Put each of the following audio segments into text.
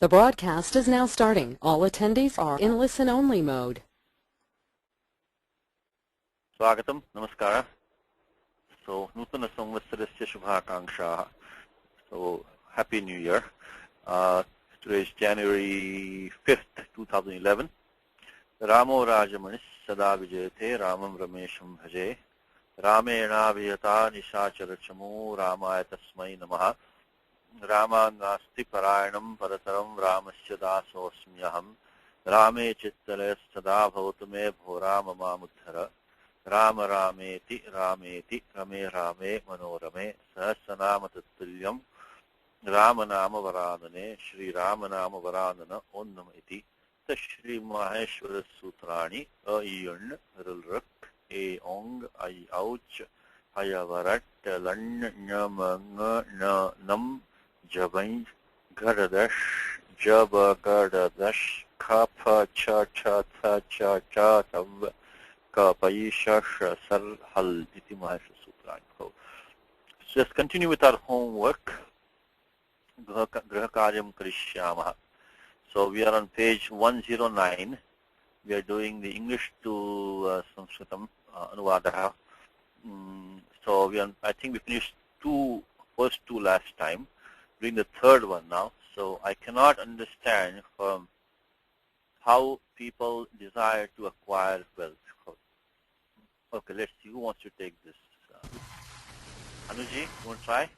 The broadcast is now starting. All attendees are in listen-only mode. Swagatam, namaskara. So, Nutana Samvatsarasya Shubhakankshaha. So, Happy New Year. Today is January 5th, 2011. Ramo Rajamanis Sada Vijayate Ramam Ramesham Bhaje. Ramena Vijata Nishacharachamo Ramaya Tasmai Namaha. Rama Nasti Parayanam Parataram Ramasya Dasosmyaham. Rame Chittale Sada Bhautame Bhorama Mamudhara. Rama Rameti Rameti Rame Rame Manorame Sahasranama Tattulyam Ramanama Varadane Shri Ramanama Varadana Onnam Iti Shri Maheshwara Sutrani Ayun Rilrak E Ong Ay Ouch Hayavarat Lan Nyamang Na Nam Jabain Garadash Jaba Garadash Kapa Cha Cha Cha Cha Cha Tav Paisha Sar Hal Iti Maheshwara Sutrani. So just continue with our homework. Grahakaryam Karishyamaha. So we are on page 109. We are doing the English to Sanskritam Anuvadaha. So I think we finished first two last time. Doing the third one now. So I cannot understand how people desire to acquire wealth. Okay, let's see who wants to take this. Anuji, you want to try?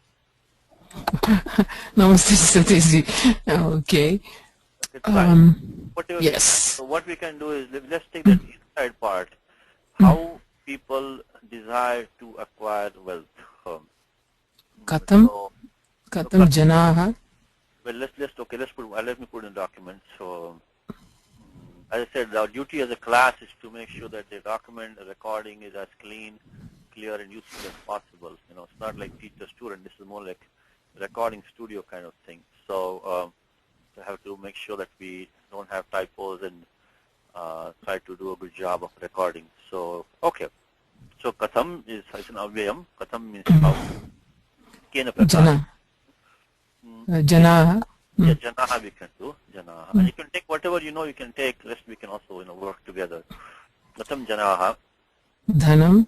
Namaste, Satishji. Okay. Yes. So what we can do is, let's take that inside part. How people desire to acquire wealth. Katam Janaha. Well, let me put in documents. So, as I said, our duty as a class is to make sure that the document, the recording is as clear and useful as possible. It's not like teacher-student. This is more like recording studio kind of thing. So we have to make sure that we don't have typos and try to do a good job of recording. So, okay. So, Katham is an avyayam. Katham means how. Jana. Janaha. Yeah, Janaha we can do. Janaha. And you can take whatever you can take. Rest we can also work together. Katham Janaha. Dhanam.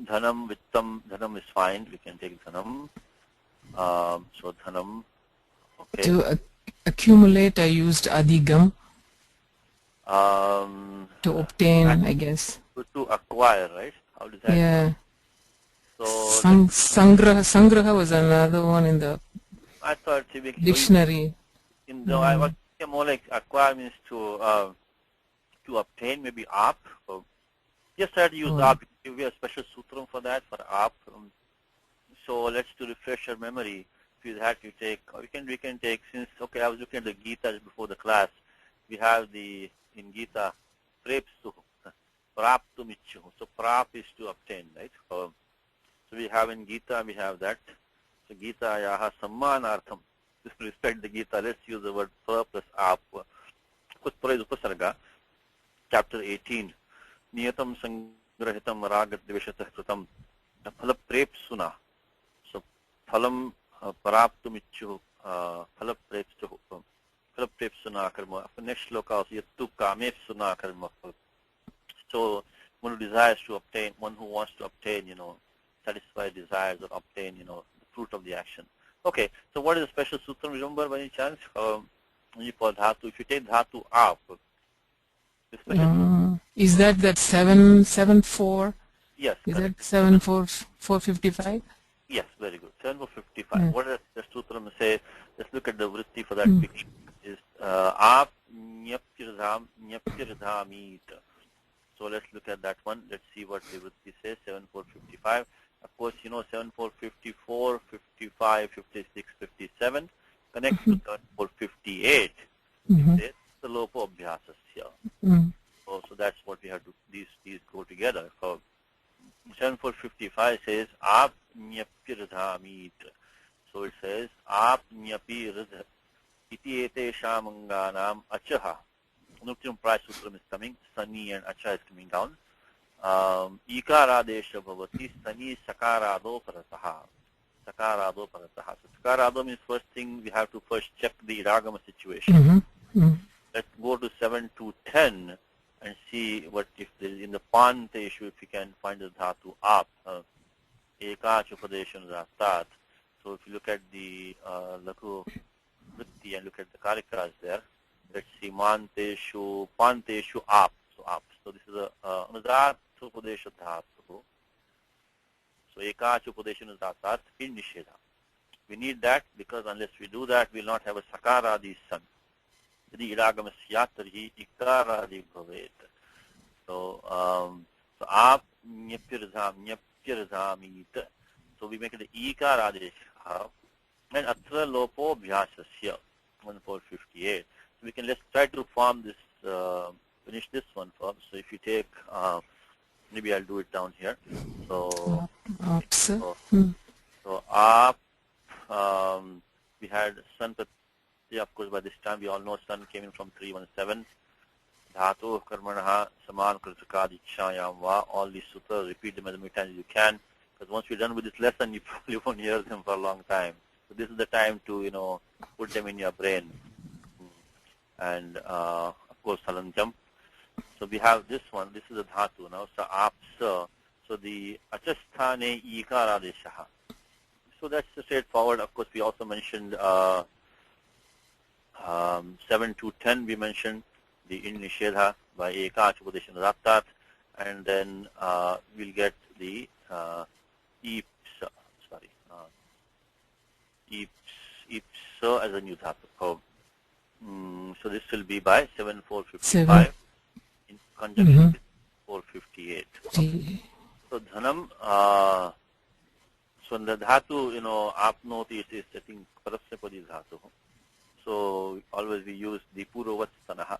Dhanam, Vittam, Dhanam is fine. We can take Dhanam. So Dhanam. Okay. To accumulate, I used Adigam. To obtain, I guess. To acquire, right? How does that? Yeah. So Sangraha was another one in the I thought dictionary. I was thinking more like acquire means to obtain, maybe up. Yes, I had to use up. We have a special sutram for that, for up. So let's to refresh our memory. If you had to take, we can take, since, okay, I was looking at the Gita before the class. We have in Gita, prepstu, praptumichu. So prap is to obtain, right? So we have in Gita, we have that. So Gita yaha sammanartham. Just to respect the Gita, let's use the word pra plus ap. Kutpara is upasarga, chapter 18. Niyatam sangrahitam ragat deveshatah kritam phala prepsuna. So phalam paraptumichu phala prepsuna karma. Next sloka also yattu kamepsuna karma. So one who desires to obtain, one who wants to obtain, satisfy desires or obtain, the fruit of the action. Okay, so what is the special sutra? Remember by any chance? If you take dhatu up, is that 774? Yes. Is that 455? Yes, very good. 7455. Yeah. What does the sutra say? Let's look at the vritti for that picture. Is ap nyaptirdhamit. So let's look at that one. Let's see what the vritti says. 7455. Of course, 7454, 55, 56, 57 connects to 7458. It says the lopo abhyasasya. So that's what we have to. These go together. So 7455 says ap nyaptirdhamit. So it says ap nyapirdha iti ete shamanganam achaha. Nuktim price sutram is coming. Sani and acha is coming down. Ikaradesha bhavati sani sakarado parasaha. sakarado parataha. So sakarado means first thing we have to first check the idagama situation. Let's go to 7 to 10 and see what if there is in the panta issue if we can find the dhatu ap. Ekach upadeshan rastat. So if you look at the laku vritti and look at the karikas there, let's see manteshu panteshu ap. So ap. So this is a anudhat upadesha dhatu. So ekach upadeshan rastat in nishedha. We need that because unless we do that, we will not have a sakaradi san. Yadi idagamasya tarhi ikaradi bhavet. So ap nyapyirzamit. So we make it the ikaradi and atra lopo bhyasasya 1458. So we can let's try to form this finish this one first. So if you take maybe I'll do it down here. So ap we had sun. Of course, by this time we all know sun came in from 317. Dhatu karmanaha saman kritakadichayam va. All these sutras, repeat them as many times as you can. Because once you're done with this lesson, you probably won't hear them for a long time. So this is the time to, put them in your brain. And of course, salanjam. So we have this one. This is a dhatu now. So apsa. So the achasthane ikaradeshaha. So that's straightforward. Of course, we also mentioned 7 to 10 we mentioned the in nishedha by ekach upadeshan rattat, and then we'll get the ipsa as a new dhatu. So this will be by 7455 in conjunction with 458. Okay. So dhanam so the dhatu apnoti is I think parasapadi dhatu. So always we use the purovat stanaha.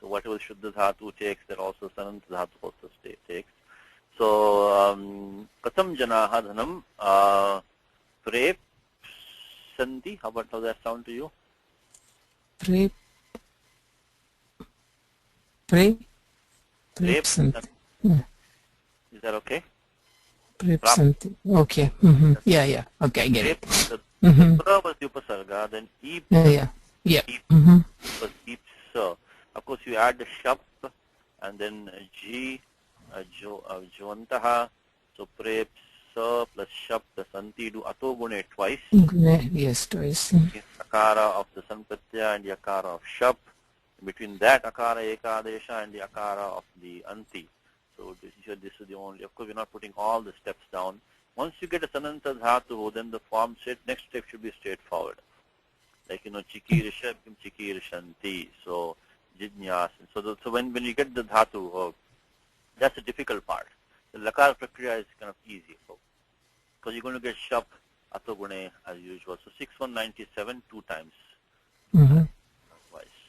So whatever Shuddha Dhatu takes, that also Sananta Dhatu also takes. So Katam Janaha Dhanam Prep Santi. How does that sound to you? Prep Santi. Is that okay? Prep Santi. Okay. Yeah. Okay, I get it. Pra was the upasarga, then Eep. Yeah. Was Eep. So, of course, you add the shap and then G, Jvantaha. So, Prep, Sa plus shap plus Santi do Atogune twice. Yes, twice. Akara of the Sanpatya and the Akara of shap. Between that Akara Ekadesha and the Akara of the Anti. So, this is the only. Of course, we're not putting all the steps down. Once you get a Sananta Dhatu, then the form next step should be straightforward. Like, Chikir Shanti, so Jidnyas. So when you get the Dhatu, that's the difficult part. The Lakar Prakriya is kind of easy. Because you're going to get Shap, Atogune as usual. So 6197 two times. Twice.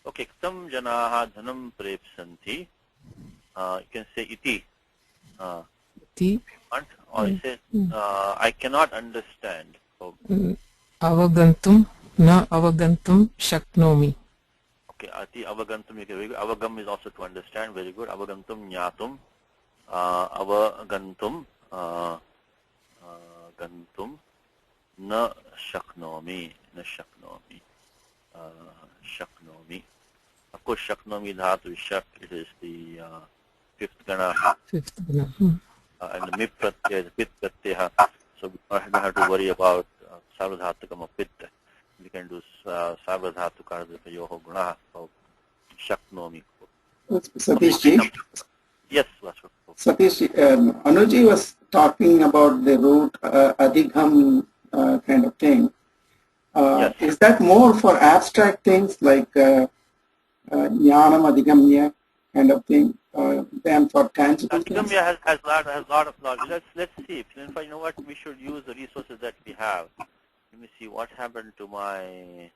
Okay, Ktam Janaha Dhanam Prep Santi. You can say Iti. Iti. Or you say, I cannot understand. Avagantum na avagantum shaknomi. Okay, ati avagantum, very good. Avagam is also to understand, very good. Avagantum nyatum, avagantum, gantum, na shaknomi. Of course, shaknomi dhatu is shak, it is the fifth gana. And the mip pratyaya is pit pratyaya. So we don't have to worry about sarvadhatukam pit. We can do sarvadhatukam yoho gunaha. So shaknomi. Satishji? Yes, Vasu. Satishji, Anuji was talking about the root adhigam kind of thing. Yes. Is that more for abstract things like jnanam adhigamya kind of thing than for tangible things? Adhigamya has lot of knowledge. Let's see. You know what? We should use the resources that we have. Let me see what happened to my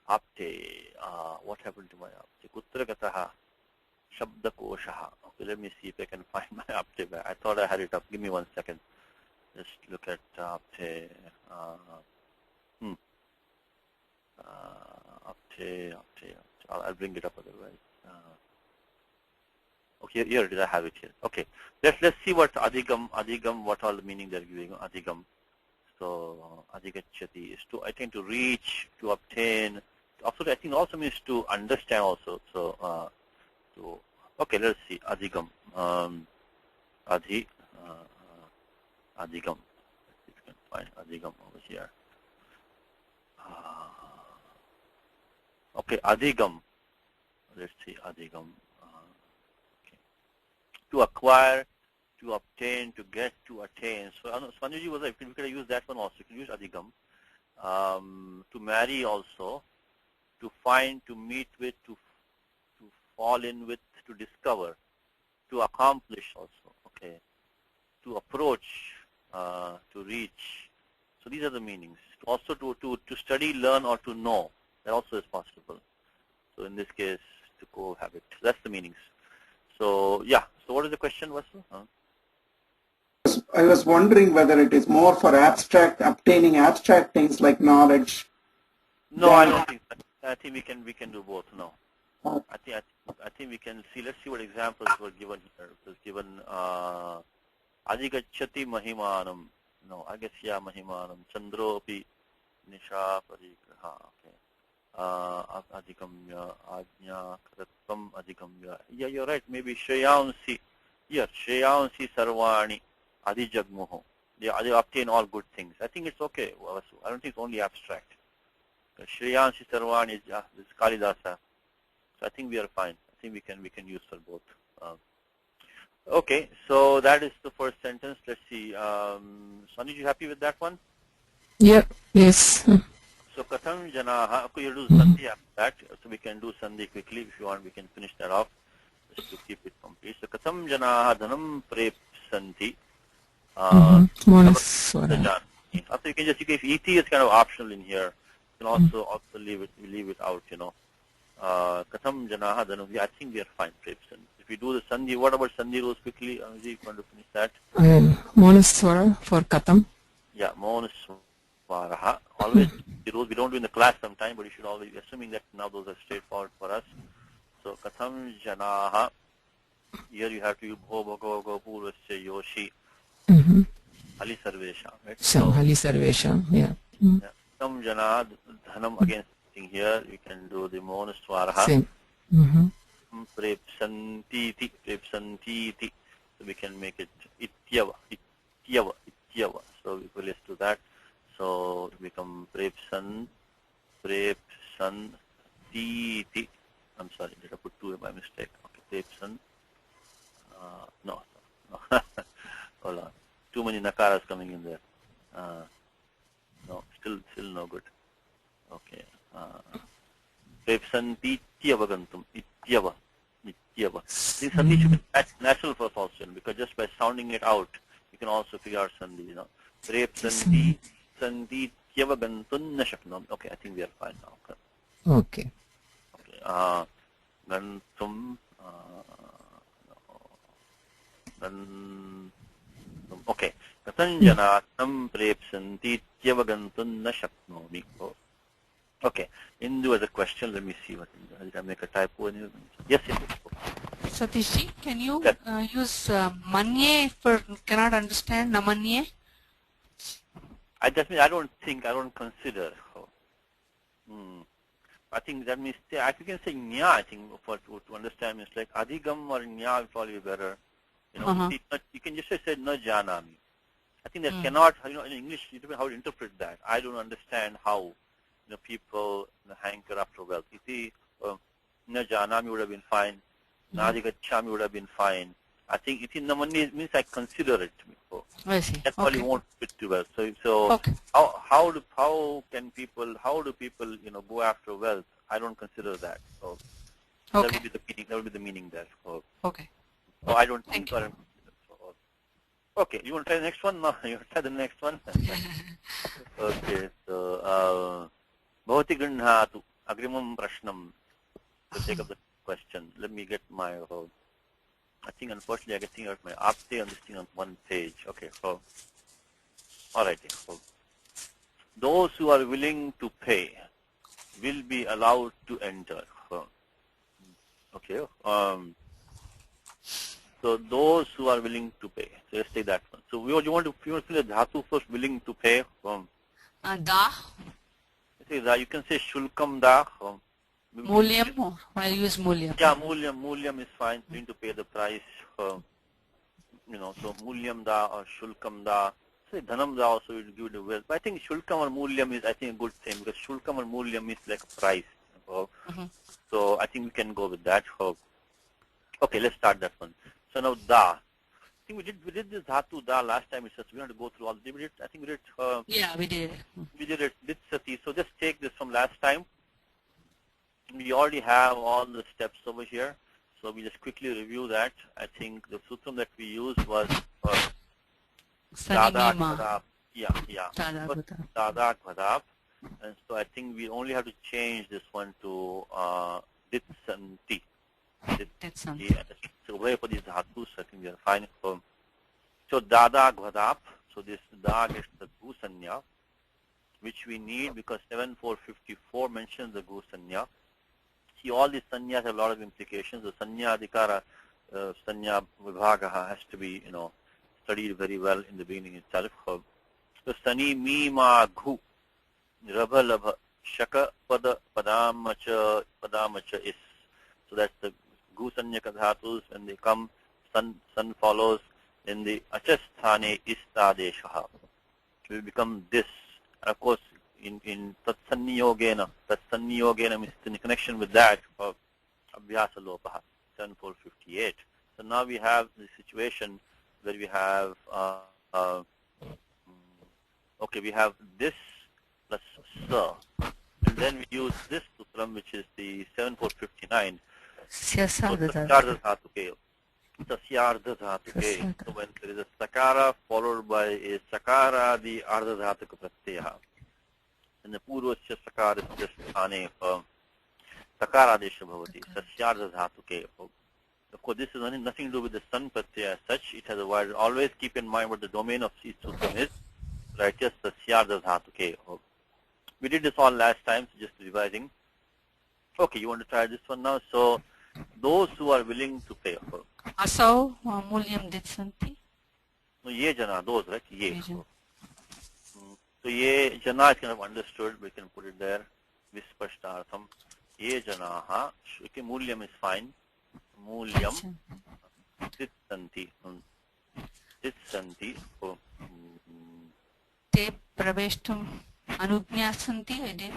apte. What happened to my apte? Kutragataha shabdakoshaha. Okay, let me see if I can find my apte. I thought I had it up. Give me 1 second. Just look at apte. Apte. I'll bring it up otherwise. Okay, here it is. I have it here. Okay, let's see what adhigam. What all the meaning they're giving adhigam. So adhigachyati is to, I think, to reach, to obtain. Also, I think also means to understand also. So, okay, let's see. Adhigam. Adhigam. Let's see if you can find adhigam over here. Okay, adhigam. Let's see, adhigam. Okay. To acquire, to obtain, to get, to attain. So Swanuji was like, we could use that one also. You can use adhigam. To marry also, to find, to meet with, to fall in with, to discover, to accomplish also. Okay. To approach, to reach. So these are the meanings. Also to study, learn, or to know. That also is possible. So in this case, to cohabit. That's the meanings. So yeah. So what is the question, Vasu? I was wondering whether it is more for obtaining abstract things like knowledge. No, I don't think that. I think we can do both. No. Oh. I think we can see. Let's see what examples were given here. It was given adhigachyati mahimanam. No, agasya mahimanam. Chandropi nisha parigraha. Okay. Adhigamya, ajna, karatvam, adhigamya. Yeah, you're right. Maybe shreyansi. Here, shreyansi sarvani, adhijagmuho. They obtain all good things. I think it's okay. I don't think it's only abstract. Shreyansi sarvani is this Kalidasa. So I think we are fine. I think we can use for both. Okay, so that is the first sentence. Let's see. Sunny, you happy with that one? Yeah. Yes. So katham janaha, you do sandhi after that, so we can do sandhi quickly. If you want, we can finish that off just to keep it complete. So katham janaha dhanam prepsanti. Monaswara. Also you can just, if ET is kind of optional in here, you can also leave it out, you know. Katham janaha dhanam, I think we are fine, prepsanti. If we do the sandhi, what about sandhi rules quickly? Anuji, you want to finish that? Monaswara for katham. Yeah, monaswara. Always the rules we don't do in the class sometime, but you should always, assuming that now those are straightforward for us. So katham janaha, here you have to use bho bhago go purvasya yoshi hali sarvesha, right? So hali sarvesha, yeah. Katham janaha dhanam, again sitting here, you can do the monaswara. Same. Prepsantiti. So we can make it ityava. So we will list to that. So it become prepsantiti. I'm sorry, did I put two by mistake? Okay, prepsan. No. Hold on. Too many nakaras coming in there. No, still no good. Okay. Prepsanti ityavagantum. Ityava. This sandhi should be natural for false because just by sounding it out, you can also figure out sandhi, you know. Prepsanti sandhi ityavagantun na shaknam. Okay, I think we are fine now. Okay. Okay. Gantum. Okay. Katanjana tam prepsanti ityavagantun na shaknomi. Okay. Indu as a question. Let me see what. Did I make a typo? Yes. Satishji, can you use manye for cannot understand namanye? That means I don't consider. I think that means I can say nya. I think for to understand means like adhigam or nya will probably be better. You know, you can just say na janami. I think that cannot. You know, in English, you don't know how to interpret that. I don't understand how people hanker after wealth. Iti na janami would have been fine. Na adhigachami would have been fine. I think iti namani means I consider it. I see. That probably won't fit too well. So okay. How do people go after wealth? I don't consider that. So okay. that would be the meaning. That would be the meaning there. So, okay. So I don't think. Okay, you want to try the next one? No, you want to try the next one. Okay, so bhavati gandhatu agrimam prashnam. To take up the question. Let me get my. I think unfortunately I think out my apte on this thing on one page. Okay, so all right. So those who are willing to pay will be allowed to enter. So, okay. So those who are willing to pay. So let's take that one. So you want to fill the dhatu first, willing to pay. Da. You can say shulkam da. Mulyam. Or I use mulyam. Yeah, mulyam is fine. Willing to pay the price. So mulyam da or shulkam da. Say dhanam da also will give the wealth. But I think shulkam or mulyam is, I think, a good thing, because shulkam or mulyam is like a price. So I think we can go with that. Okay, let's start that one. So now da. I think we did this dhatu da last time. It's just we don't have to go through all the. I think we did. Yeah, we did. We did it. Did sati. So just take this from last time. We already have all the steps over here. So we just quickly review that. I think the sutram that we used was Dada Khadab. Yeah. Dada Khadab. And so I think we only have to change this one to Ditsanti. So where for these dhatus, I think we are fine. So Dada Ghadap. So this Da gets the Gusanya, which we need because 7454 mentions the Gusanya. See, all these sanyas have a lot of implications. The sanya adhikara, sanya vibhagaha has to be, studied very well in the beginning itself. So sani mi ma ghu, rabha labha, shaka pada padamacha is. So that's the gu sanya kadhatus. When they come, sun follows. In the achasthane istadeshaha, it will become this. And of course, in tatsanniyogena means in connection with that of abhyasa lopaha, 7458. So now we have the situation where we have we have this plus sa, and then we use this sutram, which is the 7459. Tasyardha dhatuke. So when there is a sakara followed by a sakara, the ardha dhatuka pratyaya. And the purvasya sakara is just thane sakara desha bhavati. Tasyardha dhatuke. Of course, this is nothing to do with the sun pratyaya as such. It has a wide. Always keep in mind what the domain of each sutram is. Right? Just tasyardha dhatuke. We did this all last time, so just revising. Okay, you want to try this one now? So those who are willing to pay. Asau mulyam ditsanti. No, ye jana, those, right? Ye. So ye jana is kind of understood. We can put it there. Vispashtartham. Ye janaha. Okay, mulyam is fine. Mulyam. Ditsanti. Ditsanti. Te praveshtum anugnasanti, I did.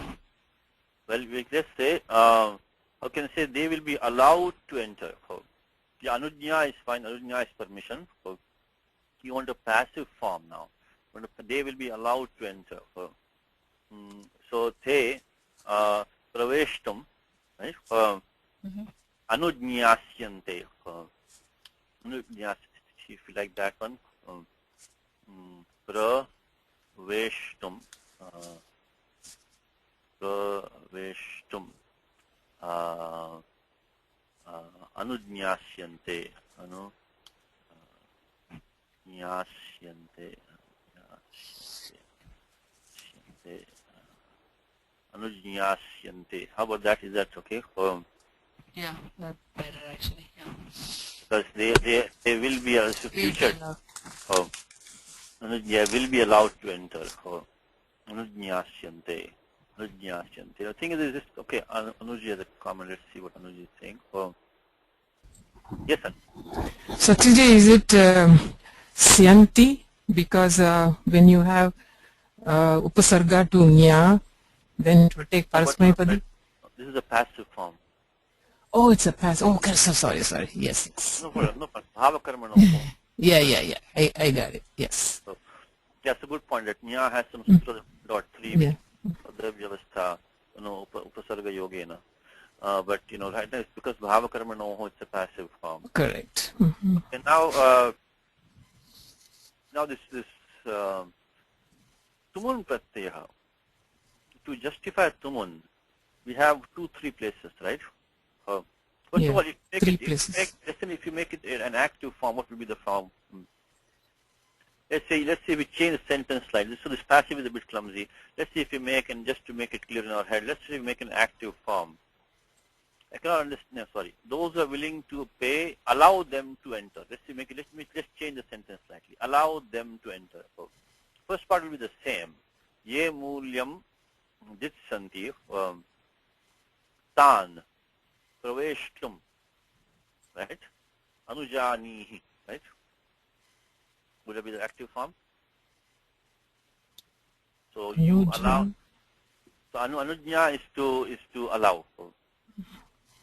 Well, we just say, how can I say, they will be allowed to enter. The anujnya is fine, anujnya is permission. You want a passive form now. They will be allowed to enter. So, te praveshtum, right? Anujnyasyante. If you like that one. Praveshtum. Praveshtum. Anujnyasyante. Anujnyasyante. How about that? Is that okay? Yeah, that's better actually. Yeah. Because they will be as a future. They will be allowed to enter. Anujnyasyante. The thing is just okay. Anuji has a comment. Let's see what Anuji is saying. Yes, sir. Satyajay, is it Syanti? Because when you have upasarga to nya, then it would take parasmayapadi. This is a passive form. Oh, it's a passive. Oh, okay, so sorry. Yes. No problem. Bhavakarma no. Yeah. I got it. Yes. So, that's a good point. That nya has some sutra .3. Yeah. Vyavastha, upasarga yogena. But right now it's because bhavakarma no, it's a passive form. Correct. And now this tumun pratyaya. To justify tumun, we have 2-3 places, right? First of all, if you make it an active form, what will be the form? Let's say we change the sentence slightly. So this passive is a bit clumsy. Let's see if we make, and just to make it clear in our head, let's say we make an active form. I cannot understand. Sorry. Those who are willing to pay, allow them to enter. Let's change the sentence slightly. Allow them to enter. So first part will be the same. Ye mulyam ditsanti tan praveshtum. Right? Anujanihi. Right? Would that be the active form? So you allow. So anujna is to allow.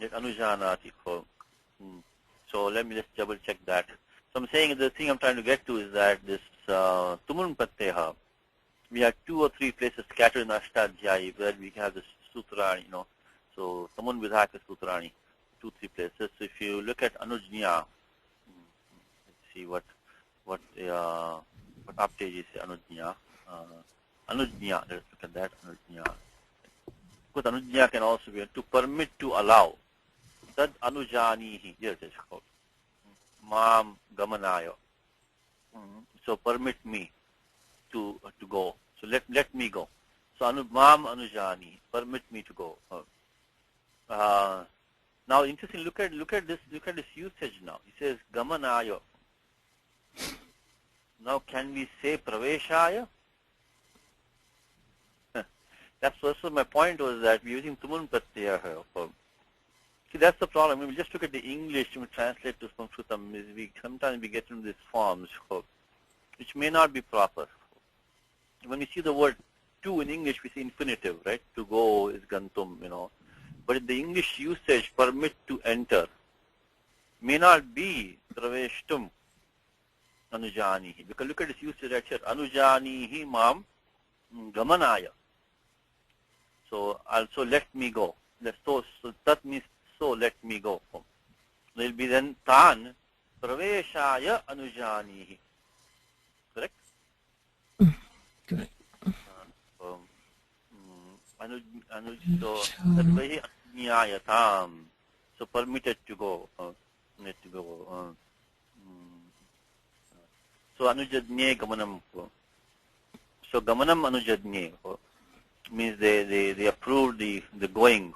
Anujanati. So let me just double check that. So I'm saying the thing I'm trying to get to is that this tumun pratyaya, we have 2 or 3 places scattered in Ashtadhyayi where we have this sutrani, So tumun vidhaka sutrani, 2, 3 places. So if you look at anujnya, let's see what update is anujnya. Anujnya, let's look at that anujnya. Because anujnya can also be to permit, to allow. Tad anujanihi. Yes, it's called. Mam gamanayo. So permit me to go. So let me go. So mam anujani. Permit me to go. Now interesting. Look at this usage now. He says gamanayo. Now can we say praveshaya? That's also my point was that we're using tumun pratyaya here. See, that's the problem. When we just look at the English and we translate to Sanskritam, sometimes we get into these forms which may not be proper. When we see the word to in English, we see infinitive, right? To go is gantum, But in the English usage, permit to enter may not be praveshtum anujanihi. Because look at this usage right here. Anujanihi mam gamanaya. So also let me go. So that means so let me go. There will be then tan praveshaya anujanihi. Correct? Correct. So sarvahi anyayatam. So permitted to go. So anujadnye gamanam. So gamanam anujadnye means they approve the going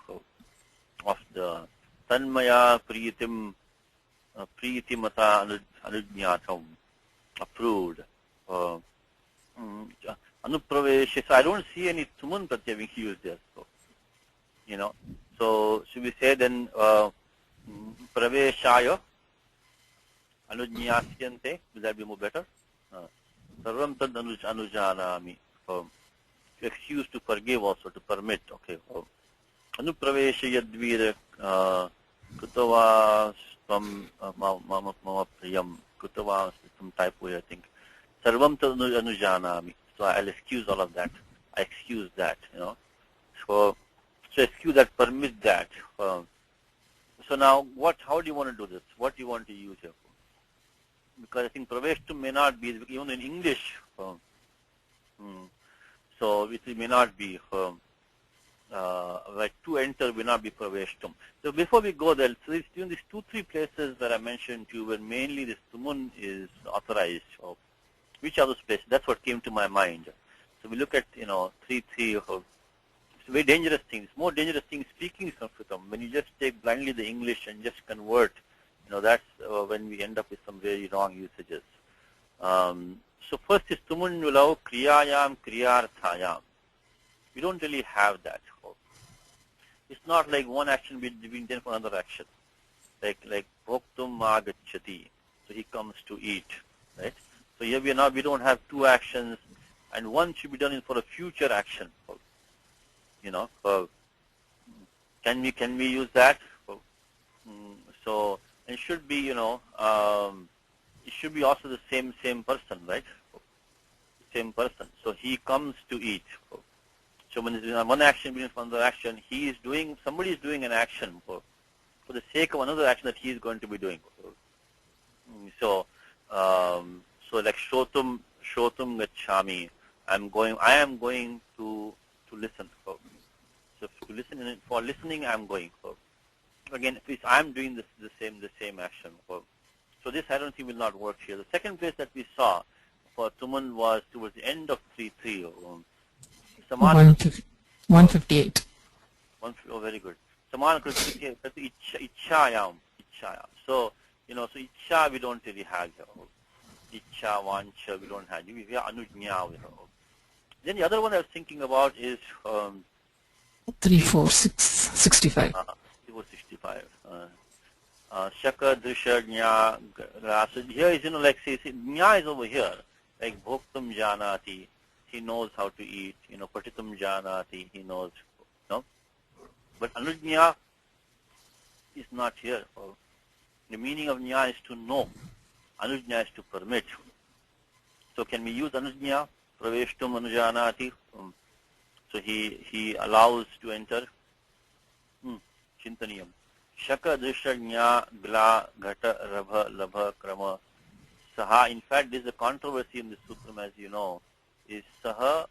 of the tanmaya priyatimata anujnyatam, approved. Anupravesha. So I don't see any tumun pratyaya being used there. So should we say then praveshaya anujnyasyante? Will that be more better? Sarvam tad anujanami. To excuse, to forgive, also to permit. Okay. Anupravesha yadvira kutava svam mama priyam kutava, some typo here, I think. Sarvam tad anujanami. So I'll excuse all of that. I excuse that, So excuse that, permit that. So now, how do you want to do this? What do you want to use here? Because I think praveshtum may not be, even in English. So it may not be, like to enter will not be praveshtum. So before we go there, so in these 2, 3 places that I mentioned to you where mainly this tumun is authorized. Which are those places? That's what came to my mind. So we look at, 3. It's a very dangerous thing. It's more dangerous thing speaking Sanskritam. When you just take blindly the English and just convert, that's when we end up with some very wrong usages. So first is tumun vilau kriyayam kriyarthayam. We don't really have that. It's not like one action being done for another action. Like bhoktum agacchati. So he comes to eat, right? So here we don't have 2 actions, and one should be done for a future action. Can we use that? So it should be, it should be also the same person, right? Same person. So he comes to eat. So when one action begins for another action, somebody is doing an action for the sake of another action that he is going to be doing. So like shotum gacchami. I am going to listen. So to listen, for listening, I am going. Again, I am doing the same action. So this I don't think will not work here. The second place that we saw for tumun was towards the end of 3.3. 158. Oh, very good. Saman Kriti Ichchayam. So, so Ichcha we don't really have here. Ichcha, Vancha we don't have. We have Anujnya. Then the other one I was thinking about is 3, 4, 6, 65. 65. Shaka, Drisha, Jna, Gra. So here is, like say Jna is over here. Like Bhoktam Janati, he knows how to eat. Patitam Janati, he knows. But Anujnya is not here. The meaning of Jna is to know. Anujnya is to permit. So can we use Anujnya? Praveshtum Anujanati. So he allows to enter. Chintaniyam. Shaka, Drisha, Jna, Gla, Ghata, Rabha, Labha, Krama, Saha. In fact, there is a controversy in the Sutram, as you know, is Saha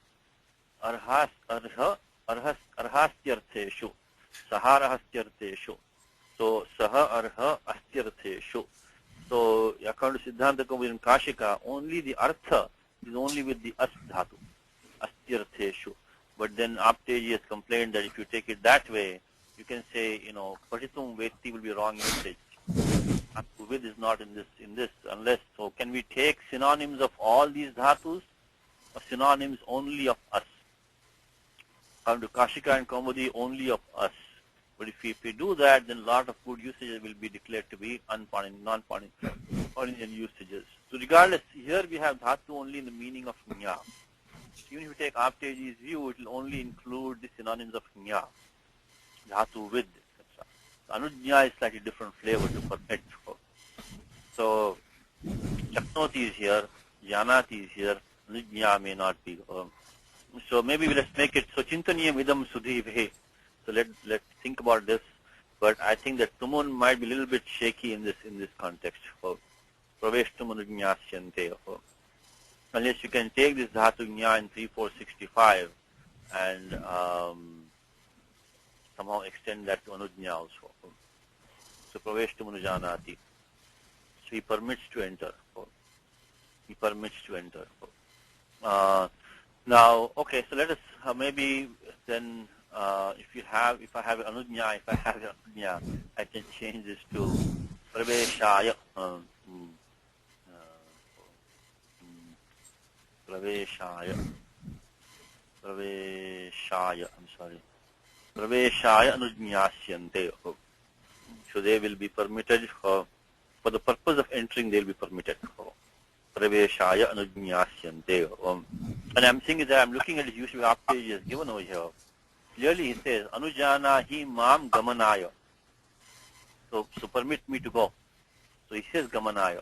Arhastyartheshu. Saha Arhastyartheshu. So Saha Arha Astyartheshu. So according to Siddhanta Kavi in Kashika, only the Artha is only with the As Dhatu. Astyartheshu. But then Apteji has complained that if you take it that way, you can say, Patitum Veti will be wrong usage. Vid is not in this, unless, so can we take synonyms of all these dhatus or synonyms only of us? Come to Kashika and Kaumudi, only of us. But if we do that, then a lot of good usages will be declared to be non-Paninian usages. So regardless, here we have dhatu only in the meaning of Nya. Even if you take Apteji's view, it will only include the synonyms of Nya. Dhatu with, etc. Anujnya is slightly different flavor to permit. So, Shaknoti is here, Janati is here, Anujnya may not be. So maybe let's make it, so Chintaniyam idam sudhive. So let's think about this. But I think that Tumun might be a little bit shaky in this context. Praveshtum Anujnyasyante. Unless you can take this Dhatu Nya in 3465 and somehow extend that to Anujnya also. So Praveshtum Anujanati. So he permits to enter. He permits to enter. Now, okay, so let us maybe then if I have Anujnya, I can change this to Praveshaya. Praveshaya Anujnyasyante. So they will be permitted for the purpose of entering, they will be permitted. Praveshaya Anujnyasyante. And I'm saying that I'm looking at the use of Apteji he has given over here. Clearly he says, Anujana hi mam gamanaya. So permit me to go. So he says gamanaya.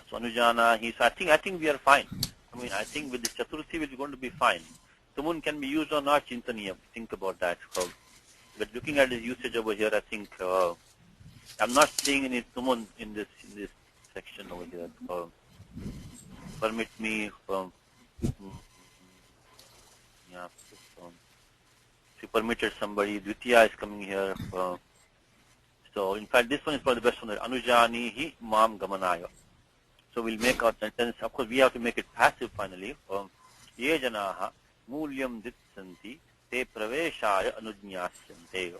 So Anujana hi. So I think we are fine. I think with the Chaturthi we're going to be fine. Tumun can be used or not, Chintaniyam. Think about that. But looking at the usage over here, I think I'm not seeing any Tumun in this section over here. Permit me if you permitted somebody, Dvitiya is coming here. So in fact this one is probably the best one. Anujani hi mam gamanaya. So we'll make our sentence. Of course we have to make it passive finally. Ye janaha mulyam ditsanti te praveshaya anujnyasyante.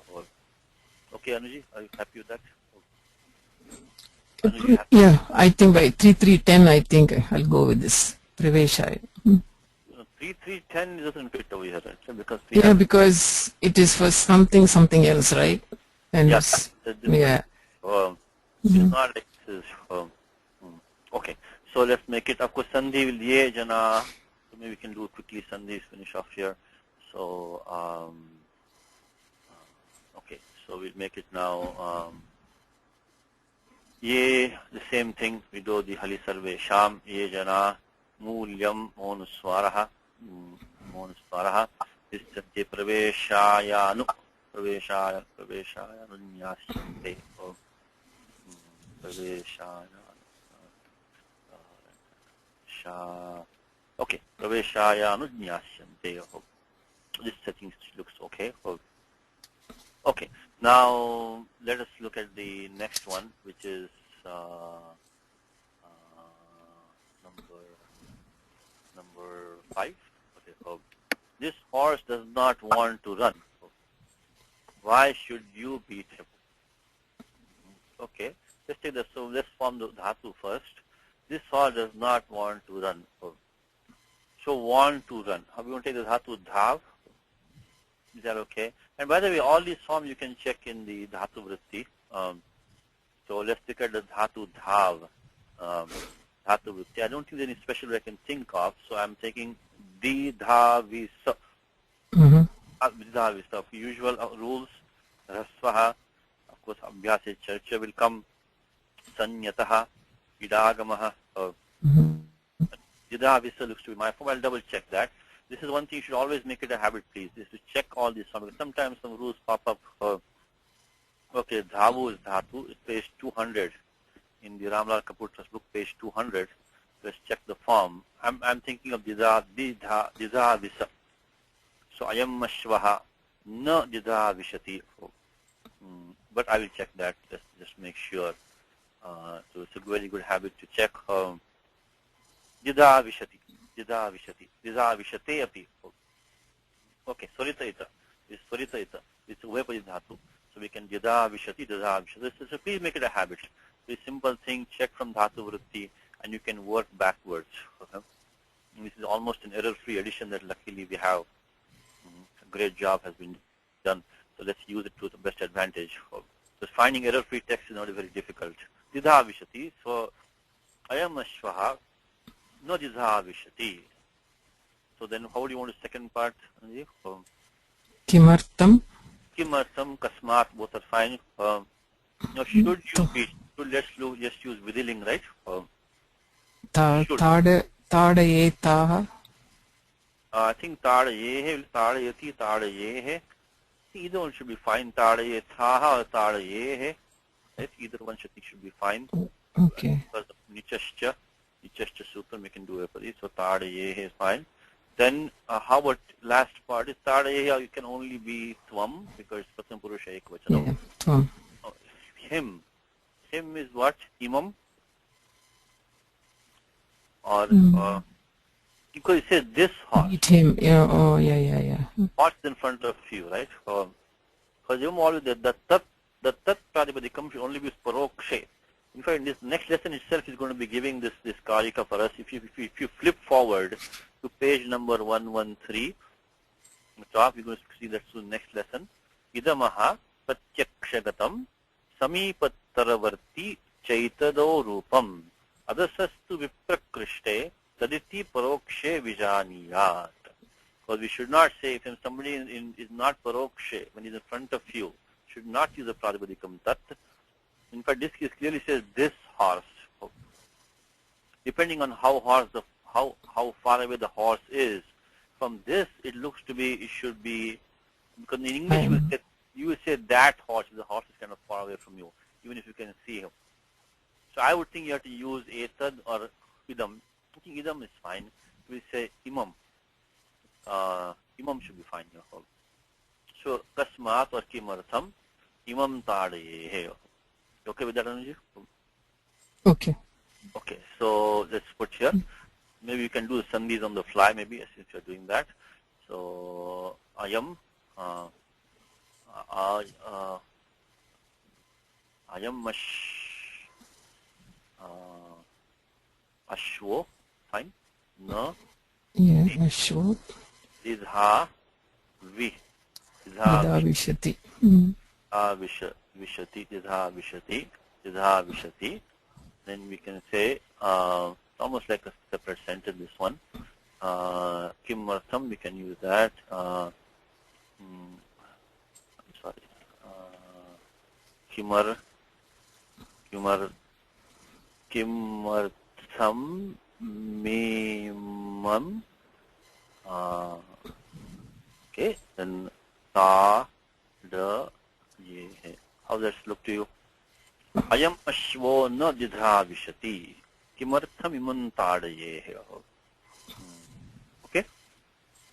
Okay, Anuji, are you happy with that? Anuji, happy? Yeah, I think by 3-3-10 I think I'll go with this. Praveshaya. 3-3-10 doesn't fit over here, right? Because it is for something else, right? And yes, it's not like this. Okay, so let's make it. Of course, Sandhi will ye jana. So maybe we can do it quickly. Sandhi is finish off here. So okay, so we'll make it now. Ye the same thing. We do the hali sarve sham ye jana mulyam monuswaraha. Monuswaraha. This is praveshayanu. Praveshaya nunyasyante. Praveshaya. Okay, Praveshaya Anujnyasyante. This setting looks okay. Okay, now let us look at the next one, which is number 5. Okay, this horse does not want to run. Why should you beat him? Okay, let's take this. So let's form the dhatu first. This horse does not want to run. So want to run. How we going to take the dhatu dhav? Is that okay? And by the way, all these forms you can check in the dhatu vritti. So let's look at the dhatu dhav. Dhatu vritti. I don't think there's any special I can think of. So I'm taking didhavisa. Didhavisa. Usual rules. Rasvaha. Of course, abhyasa charcha will come. Sanyataha. Idagamaha. Didhavisa looks to be my form. I'll double check that. This is one thing you should always make it a habit, please, is to check all these forms. Sometimes some rules pop up. Okay, dhavu is dhatu. It's page 200 in the Ramlal Kapoor's book, page 200. Let's check the form. I'm thinking of didhavisa. So ayam mashvaha na didhavishati. But I will check that just make sure. So it's a very good habit to check. Didhavishati, didhavishati, didhavishate api. Okay, sarita ita. It's sarita ita. It's uvepa dhatu. So we can didhavishati, didhavishati. So please make it a habit. Very simple thing. Check from dhatu vritti, and you can work backwards. Okay? This is almost an error-free addition that luckily we have. A great job has been done. So let's use it to the best advantage. So finding error-free text is not very difficult. Didhavishati. So ayam ashvaha. No didhavishati. So then how do you want the second part? Kimartam. Kimartam, kasmat, both are fine. Now should you be, let's just use vidiling, right? Tadayetaha. I think tadayehe, tadayati, tadayehe. Either one should be fine. Tadayetaha or tadayehe. Right? Either one should be fine. Okay. Because of nichascha sutra, we can do it for this. So tadayehe is fine. Then how about last part is tadayehe? You can only be tvam because pratham purusha ekvachanam. Yeah, tvam. Him. Him is what? Imam? Or because it says this horse. Beat him. Yeah. Oh, yeah. Horse in front of you, right? Because you always the tat pratipadikam should only be parokshe. In fact, this next lesson itself is going to be giving this karika for us. If you flip forward to page number 113, on top you're going to see that's the next lesson. Idamaha pratyakshagatam samipattaravarti chaitado rupam adasastu viprakrishte taditi parokshe vijaniyat. Because we should not say if somebody is not parokshe when he's in front of you, should not use the pratipadikam tat. In fact, this case clearly says this horse. Depending on how far away the horse is, from this it looks to be, it should be, because in English you will say that horse, the horse is kind of far away from you, even if you can see him. So I would think you have to use etad or idam. I think idam is fine. We say imam. Imam should be fine here. So kasmat or kimartham imam tadayehe. Okay with that, Anuji? Okay. Okay, so let's put here. Maybe you can do the sandhis on the fly, maybe, since you're doing that. So, ayam, ayam ashwo, fine. No. Yeah, ashwo. Didha vi. Didhavishati. Vishati, didha vishati. Then we can say, almost like a separate sentence, this one. Kimartham, we can use that. I'm sorry. Kimartham mimam. Okay, then ta, da, ye. How does it look to you? Ayam ashvo na didha vishati. Kimartham imam tadayehe. Okay?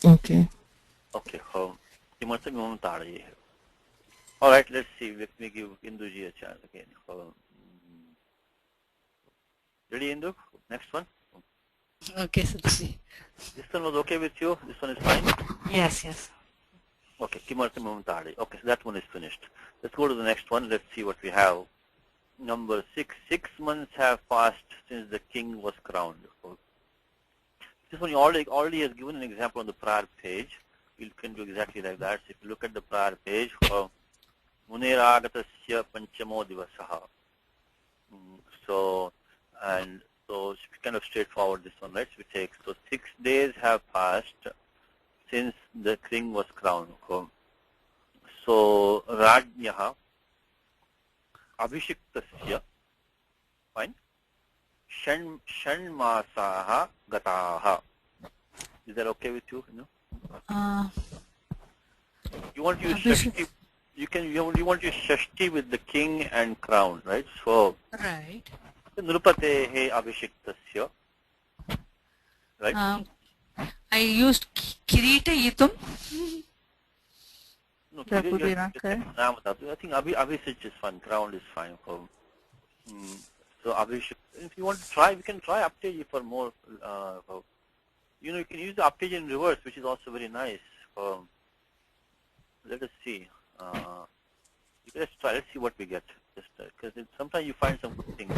Okay. Okay. Kimartham imam tadayehe. Alright, let's see. Let me give Induji a chance again. Ready, Indu? Next one. Okay, Satishi. This one was okay with you? This one is fine? Yes. Okay, Kimartam Mumtari. Okay, so that one is finished. Let's go to the next one. Let's see what we have. Number 6. 6 months have passed since the king was crowned. This one already has given an example on the prior page. You can do exactly like that. So if you look at the prior page, Muniragatasya Panchamo Divasaha. So it's kind of straightforward, this one, right? So we take, so 6 days have passed since the king was crowned. So Rajnyaha Abhishiktasya, fine, Shanmasaha Gataha. Is that okay with you? No? You want to use Shashti, you want to use Shashti with the king and crown, right? So Right. Nrupatehe Abhishiktasya, right? I used Kirita Yitum. No, That would be not correct. I think Abhishek is fine. Crown is fine. So Abhishek, if you want to try, we can try Apteji for more. You can use the Apteji in reverse, which is also very nice. Let us see. Let's try. Let's see what we get. Just because sometimes you find some good things.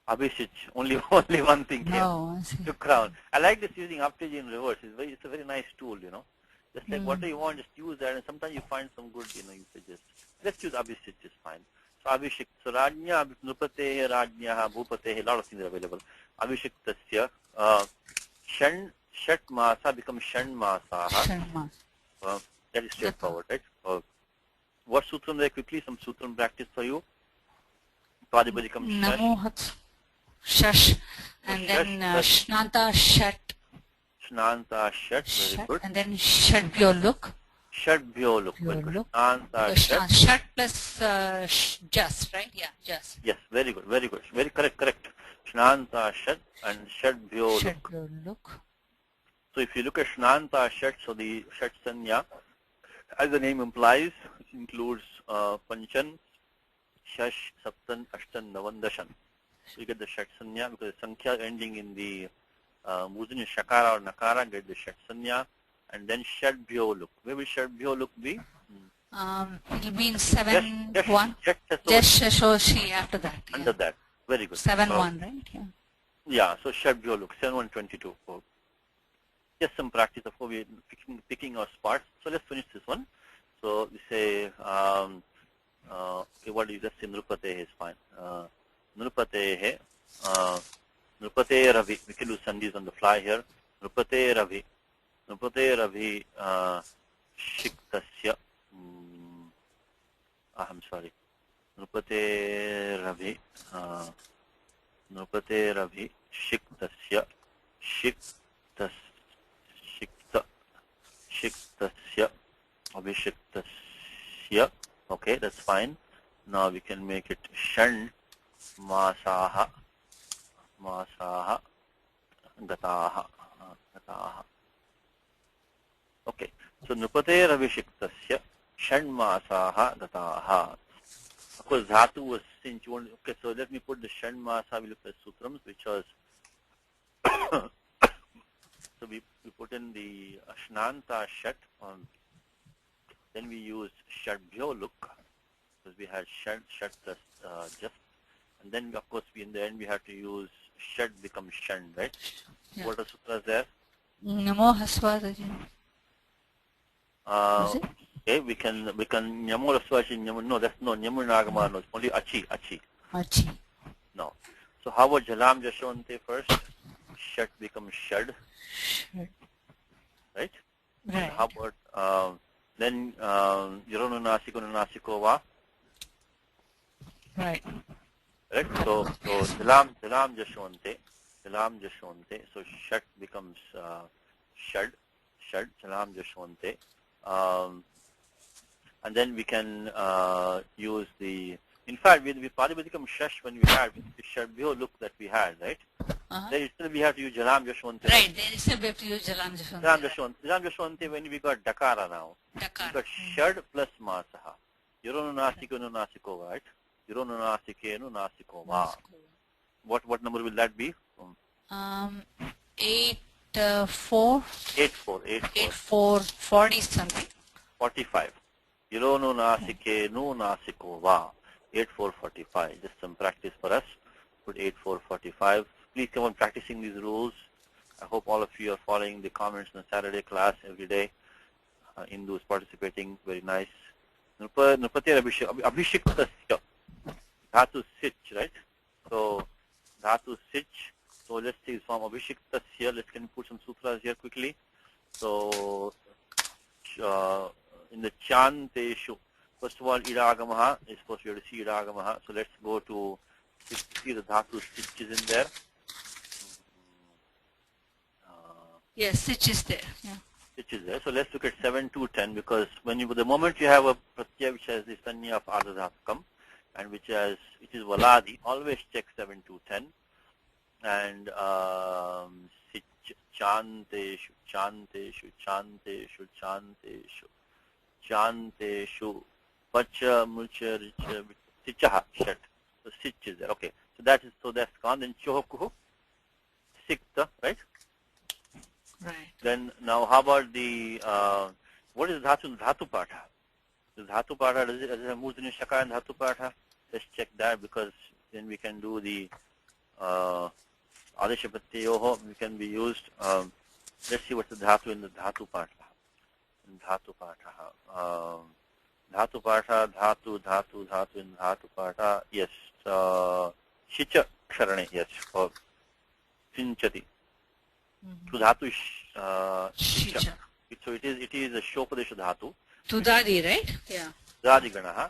Abhishek, only one thing came. No, To crown. I like this using Apteji in reverse. It's a very nice tool, Just like whatever you want, just use that, and sometimes you find some good, usages. Let's use Abhishek, is fine. So Abhishek, so Rajnya, Nrupatehe, Rajnyaha, Bhupatehe, a lot of things are available. Abhishek Tasya, Shat Masa becomes Shan Masaha. That is straightforward, right? What sutram there quickly? Some sutram practice for you. Pradipadi becomes Shash. Namohat Shash, and then Shnanta Shat. Shnanta Shat, very good. And then Shadbyo look. Shadbyo look, very good. Shnanta Shat. Shat plus just, right? Yeah, just. Yes, very good, very good. Very correct. Shnanta Shat and Shadbyo look. So if you look at Shnanta Shat, so the Shat Sanya, as the name implies, it includes Panchan, Shash, Saptan, Ashtan, Navan, Dashan. So you get the Shat Sanya because the Sankhya ending in the Muzin Shakara or Nakara get the Shat Sanya, and then Shadbyo look. Where will Shadbyo look be? It'll be in 7-1. Just Shoshi after that. Yeah. Under that. Very good. 7-1, right? Yeah. Yeah, so Shadbyo look, 7-1-22. Just some practice of how we're picking our spots. So let's finish this one. So we say, okay, what do you just say? Nrupatehe is fine. Nrupatehe, Nrupate Ravi. We can do sandhis on the fly here. Nrupate Ravi. Nrupate Ravi Shiktasya. I'm sorry. Nrupate Ravi. Nrupate Ravi Shiktasya. Shiktasya. Abhishiktasya. Okay, that's fine. Now we can make it Shan Masaha Gataha. Okay, so Nrupate Ravishiktasya Shan Masaha Gataha. Of course, Dhatu was since you want. Okay, so let me put the Shan Masa. We look at Sutrams, which was. So we put in the Shnanta Shat on. Then we use Shadbyo look because we had Shat plus just, and then of course in the end we have to use Shat becomes Shan, right? Yeah. What are sutras there? Namo Haswadaji. Okay, we can Nyamo Haswadaji. No, that's no Nyamo Nagama. No, it's only Achi. No. So how about Jalam Jashonte first? Shat becomes Shad. Right? Right. How about then Yirono Nasiko Nasikova? Right. Right? So Jalam Jashonte. So Shat becomes Shad, Jalam Jashonte. And then we can use the. In fact, we probably become Shash when we had the Shadbyo look that we had, right? Then still we have to use Jalam Jashwante. Right, there still we have to use Jalam Jashwante. Jalam Jashwante when we got Dakara now. We got Shad plus Masaha. Yirono Nasiko Nasikova, right? Yirono Nasike Nasikova. What number will that be? 8, 4, 8, 4, 40 something. 45. Yiro no nasike no nasiko va. 8445. Just some practice for us. Put 8445. Please come on practicing these rules. I hope all of you are following the comments in the Saturday class every day. Indu is participating. Very nice. Nrupati Abhishiktasya. Dhatu sich, right? So Dhatu sich. So let's see from Abhishiktasya. Let's can put some sutras here quickly. So in the Chanteshu, first of all, Idagamaha is supposed to be able to see Idagamaha. So let's go to see the Dhatu sich is in there. Yes, sich is there. Yeah. Sich is there. So let's look at 7 to 10 because when the moment you have a pratyaya which has the sanya of ardhadhatukam and which is valadi, always check 7 to 10. And sich, chanteshu, chanteshu, chanteshu, chanteshu, chanteshu, pacha, mucha, richa, sichaha, shat. So sich is there. Okay. So that's gone. Then chohakuhu, sikta, right? Right. Then now how about the what is dhatu patha? The dhatu patha does it have murdani shaka and dhatu patha? Let's check that because then we can do the adesha pratyayoho. We can be used. Let's see what's the dhatu in the dhatu patha. In dhatu patha. Dhatu patha, dhatu in dhatu patha. Yes. Shicha ksharane. Yes. Or sinchati. So dhatu shicha. So it is a shopadesha dhatu. Tudadi, right? Yeah. Tudadi ganaha.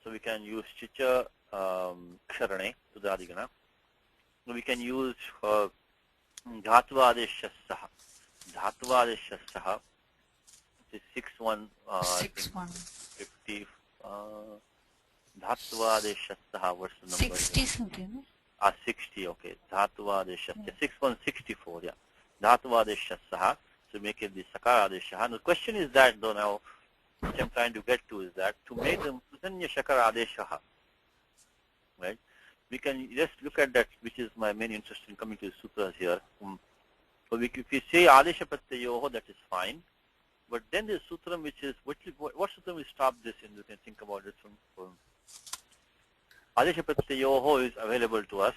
So we can use shicha ksharane, tudadi gana. So we can use dhatuvadeshasaha. Dhatuvadeshasaha. It is 6-1. 6-1. 50. Dhatuvadeshasaha. What's the number? 60 something. 60, okay. Dhatuvadeshasaha. 6164, yeah. Dhatuvadeshasaha. So make it the sakara adeshaha. And the question is that, though, now, which I'm trying to get to is that to make the mudanya shakara adeshaha, right? We can just look at that, which is my main interest in coming to the sutras here. So if you say adesha pratyayoho, that is fine. But then the sutram, which is, what sutram will stop this in? You can think about it from adesha pratyayoho is available to us.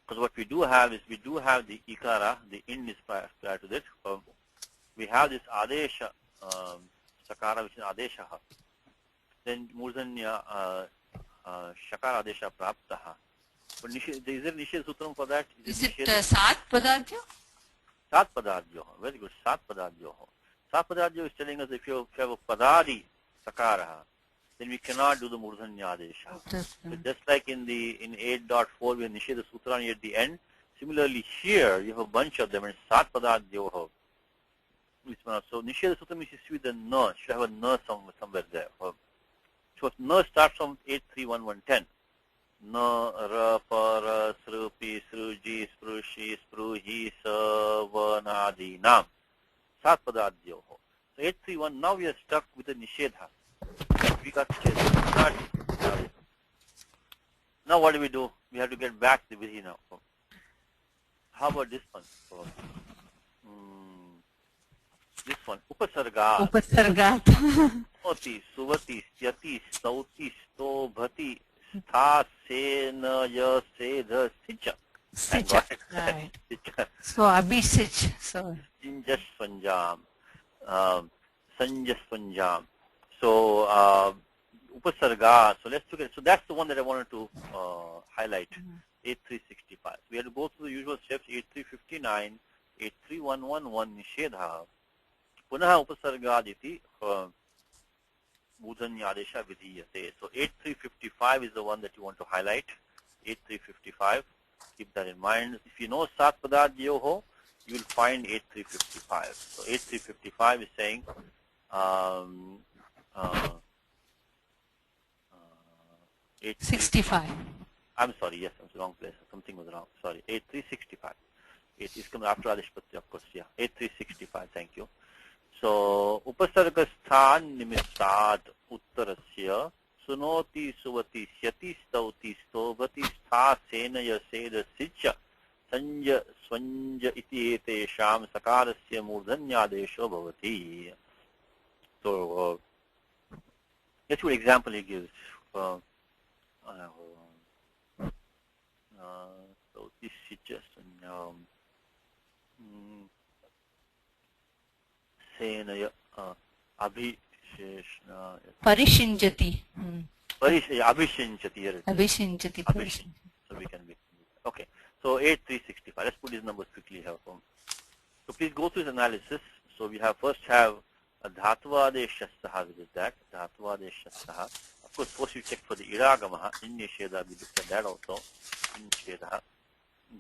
Because what we do have is we do have the ikara, the in is prior to this. We have this adesha sakara, which is adeshaha. Then murdanya shakara adesha praptaha. But is there nisheda sutram for that? Is it sat padartya? Sat padartya. Very good. Sat padartya. Sat padartya is telling us if you have a padadi sakara, then we cannot do the murdanya adesha. So just like in 8.4 we have nisheda sutrani at the end, similarly here you have a bunch of them and sat padartya. So nisheda sutram is with the na, should have a na somewhere there. So na starts from 83110. Na, ra, pa, ra, sru, pi, sru, ji, spru, shi, spru, hi, sa, va, na, di, nam. Sat padartya. So 831, now we are stuck with the nishedha. We got nishedha. Now what do? We have to get back to the vidhi now. How about this one? This one, upasargat. Upasargat. Oti, suvati, syati, stauti, stobhati, stha, se, na, ya, se, dha, sicha. Sicha. Right. So abhisich. So Sinjas panjam. Sanjas panjam. So upasargat. So let's look at. So that's the one that I wanted to highlight. 8365. We have to go through the usual steps. 8359, 83111 nishedha. Punaha upasargaditi mudanyadesha vidhiyate. So 8355 is the one that you want to highlight. 8355. Keep that in mind. If you know sat padartyoho, you will find 8355. So 8355 is saying 65. I'm sorry, yes, I'm in the wrong place. Something was wrong. Sorry, 8365. It is coming after Adishpati, of course, yeah. 8365, thank you. So, upasargasthan nimittat uttarasya sunoti suvati syati stauti stovati stha senaya seda sicha Sanja, Swanja iti etesham sakarasya murdhanyadesho bhavati. So, that's what example he gives. So this is just Senaya Abhisheshna. Parishinjati. Abhishinjati. Abhishinjati. So we can be. Okay. So 8365. Let's put these numbers quickly here. So please go through this analysis. So we have first have a Dhatuvadeshasaha, which is that. Dhatuvadeshasaha. Of course, first you check for the Iragamaha. In Nisheda, we looked at that also. In Nisheda.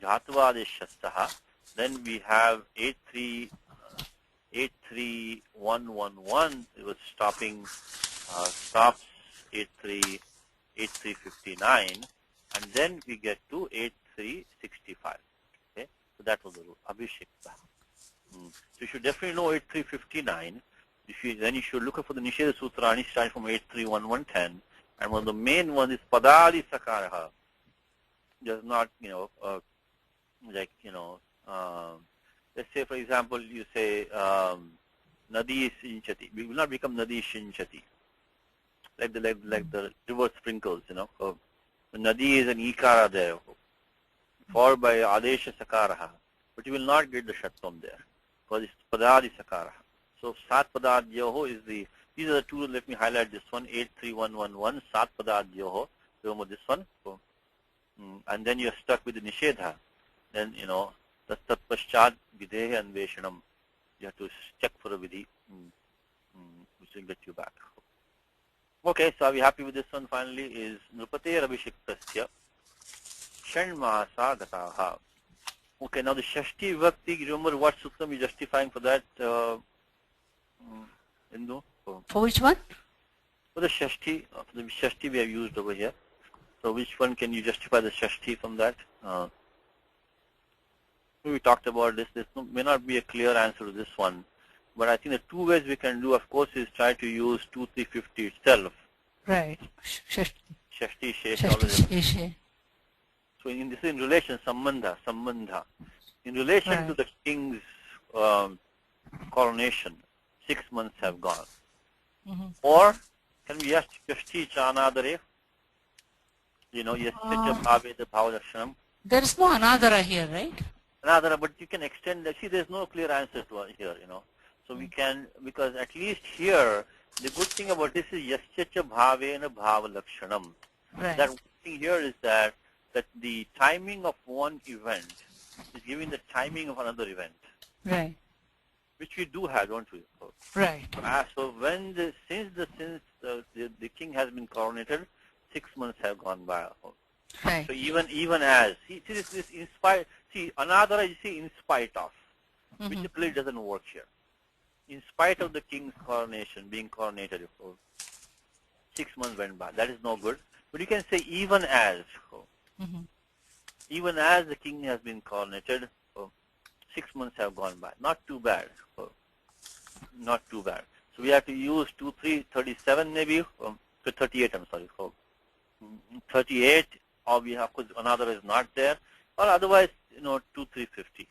Dhatuvadeshasaha. Then we have 83111. It was stopping, stops 8359. And then we get to 8365. Okay, so that was the rule. Abhishekta. So you should definitely know 8359. Then you should look for the Nisheda Sutra starting from 831110. And one of the main ones is Padadi Sakaraha. Does not, let's say for example you say Nadi Sinchati. We will not become Nadi Shinchati. Like the river sprinkles, Nadi is an ikara there, followed by adesha sakaraha, but you will not get the shatvam there, because it's padadi sakaraha. So sat padadyoho is these are the two. Let me highlight this one, 83111, sat padadyoho. Remember this one, and then you're stuck with the nishedha. Then tat paschat videha anveshanam. You have to check for a vidhi, which will get you back. Okay, so are we happy with this one? Finally, is Nrupate Abhishektasya Shanmasa Gataha. Okay, now the Shashti Vibhakti, remember what sutram is justifying for that, Indu? For which one? For the Shashti we have used over here. So which one can you justify the Shashti from that? We talked about this. This may not be a clear answer to this one. But I think the two ways we can do, of course, is try to use 2350 itself. Right. Shashti Shesh. So this is in relation, Sambandha. In relation to the king's coronation, 6 months have gone. Or can we ask Shashti Chanadare? Yasya Bhave the Bhavalakshanam. There is no anadara here, right? Anadara, but you can extend. See, there is no clear answer to it here, So we can, because at least here, the good thing about this is Yasya Bhavena Bhavalakshanam. Right. That thing here is that the timing of one event is giving the timing of another event. Right. Which we do have, don't we? Right. So when since the king has been coronated, 6 months have gone by. Right. So even as this in spite, another you see in spite of, which clearly doesn't work here. In spite of the king's coronation, being coronated, 6 months went by. That is no good. But you can say even as. Even as the king has been coronated, 6 months have gone by. Not too bad. Not too bad. So we have to use 2337 maybe, 38, I'm sorry. 38, or we have, of course, another is not there. Or otherwise, 2350.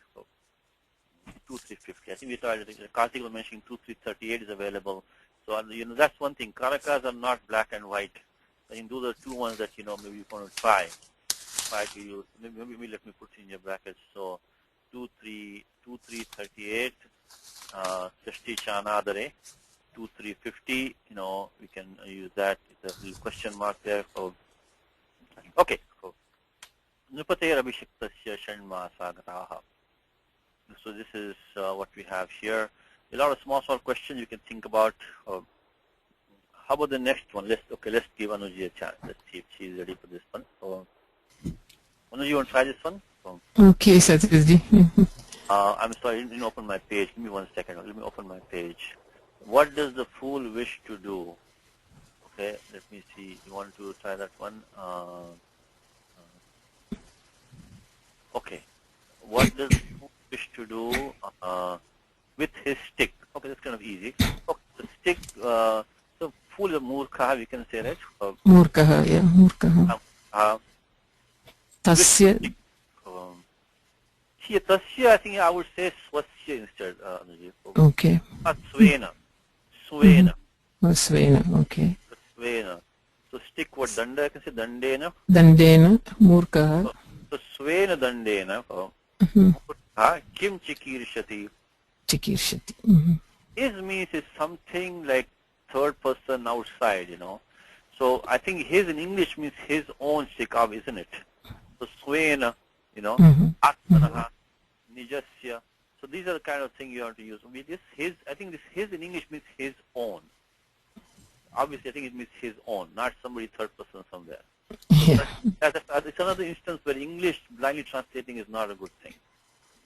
2350. I think we tried, Karthik was mentioning 2338 is available. So, that's one thing. Karakas are not black and white. I think those are two ones that, maybe you want to try to use. Maybe let me put in your brackets. So, 2338, Shashti Chanadare, 2350, we can use that. It's a little question mark there. Okay. Nrupate Abhishektasya Shanmasa Gataha. So this is what we have here. A lot of small questions you can think about. How about the next one? Let's give Anuji a chance. Let's see if she's ready for this one. Anuji, you want to try this one? Okay, Satyajji. I'm sorry, I didn't open my page. Give me 1 second. Let me open my page. What does the fool wish to do? Okay, let me see. You want to try that one? Okay. What does the fool wish to do with his stick? Okay, that's kind of easy. Okay, the stick, so fool is murkha, we can say, right? Murkaha. Tasya. See, tasya, I think I would say swasya instead, Anuji. Okay. Not svena. Svena. Oh, Svena. Okay. Svena. So stick what danda, I can say dandena. Dandena. Murkaha. So svena dandena. Kim chikirshati. Chikirshati. His means is something like third person outside, you know. So I think his in English means his own shikav, isn't it? So svena, you know, atmanaha, nijasya. So these are the kind of thing you have to use. I think this his in English means his own. Obviously, I think it means his own, not somebody third person somewhere. Yeah. It's another instance where English blindly translating is not a good thing.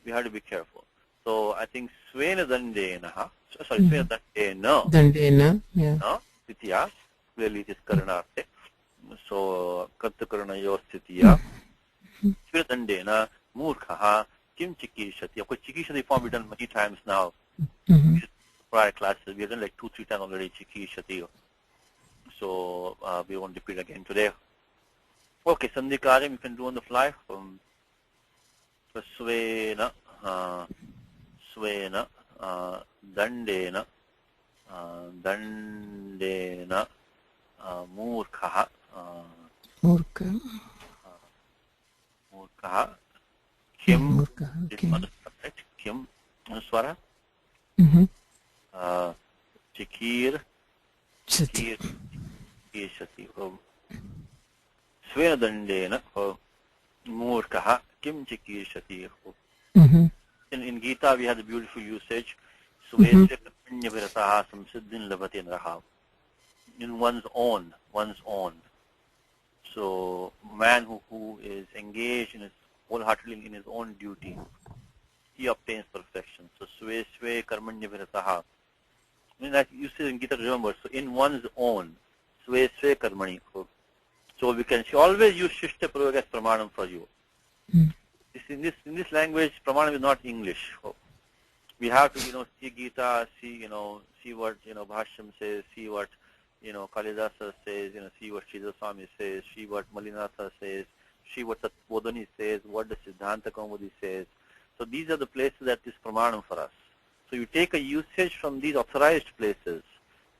We have to be careful. So I think svena dandena, sorry, svena dandena. Dandena. Yeah. No, stitiya, clearly it is karanarthe. So karta karanayo stitiya. Svena dandena, murkhaha, kim chikirshati. Of course, chikirshati form we've done many times now. Prior classes, we have done like 2-3 times already chikirshati. So we won't repeat again today. Okay, Sandhi Karyam you can do on the fly. Svena, Svena, Dandena, Dandena, Murkha, Murka. Murkha, Kim, Murka. Okay. right? Kim, Swara, Chikir, Shati. Chikir, Shati. Svena Dandena, Murkha, Kim Chikir Shati. In Gita we have the beautiful usage, in one's own. So man who is engaged in his wholeheartedly in his own duty, he obtains perfection. So sve sve karmanya virataha. I mean that you say in Gita, remember, so in one's own, sve sve karmani. So we can always use shishta prayoga as pramanam for you. In this language, pramanam is not English. We have to, see Gita, see what, Bhashyam says, see what, Kalidasa says, see what Sridhar Swami says, see what Malinatha says, see what Bodhani says, what the Siddhanta Kaumudi says. So these are the places that is pramanam for us. So you take a usage from these authorized places,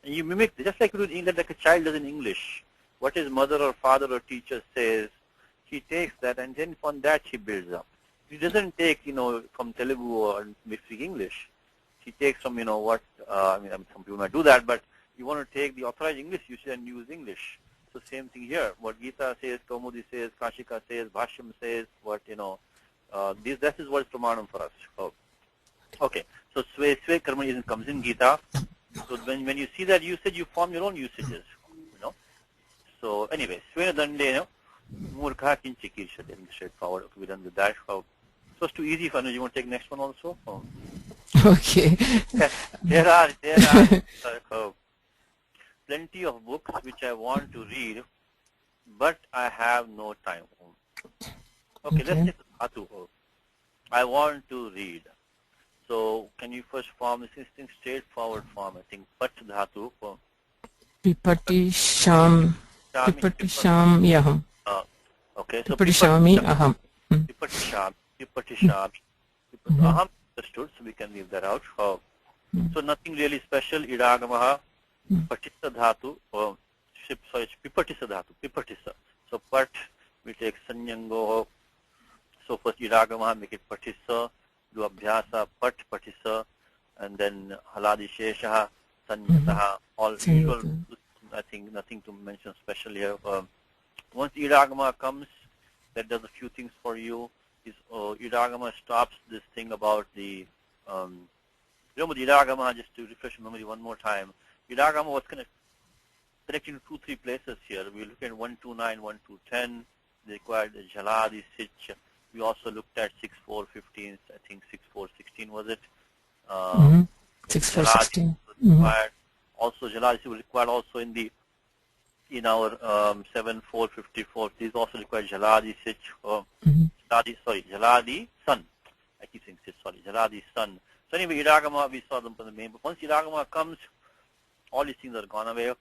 and you mimic, just like you do in English, like a child does in English. What his mother or father or teacher says, he takes that and then from that he builds up. He doesn't take, from Telugu or speak English. He takes from, what, some people might do that, but you want to take the authorized English usage and use English. So same thing here. What Gita says, Kaumudi says, Kashika says, Bhashyam says, what, that is what is pramanam for us. Oh. Okay. So Sve Karma comes in Gita. So when you see that usage, you form your own usages, So anyway, Svena Dandena, Murkha Kinchikirshati, straightforward. Okay, we're done with that. So it's too easy for you. You want to take next one also? Okay. There are plenty of books which I want to read, but I have no time. Okay, let's take Dhatu. I want to read. So can you first form this thing straightforward form? I think Pat Dhatu. Pipati Sham. Pipati Sham Yaham. Okay, so Pipati Shami Aham. Pipati Sham. Aham understood, so we can leave that out. So nothing really special. Idagamaha, Patisa Dhatu, sorry, it's Pipatisa Dhatu, Pipatisa. So Pat, we take Sanyango. So first Idagamaha, make it Patisa, do Abhyasa, Pat, Patisa, and then Haladi Sheshaha, Sanyataha, all usual. I think nothing to mention special here. Once Idagama comes, that does a few things for you. Idagama stops this thing about the, remember the Idagama, just to refresh memory one more time. Idagama was connected to 2-3 places here. We looked at 129, 1210. They required Jaladi, Sich. We also looked at 6415, I think 6416 was it? 6416. Also, Jaladi was required also in our 7454. These also require Jaladi, Sich, Jaladi, Sun. I keep saying Sich, sorry, Jaladi, Sun. So anyway, Idagama, we saw them from the main. But once Idagama comes, all these things are gone away.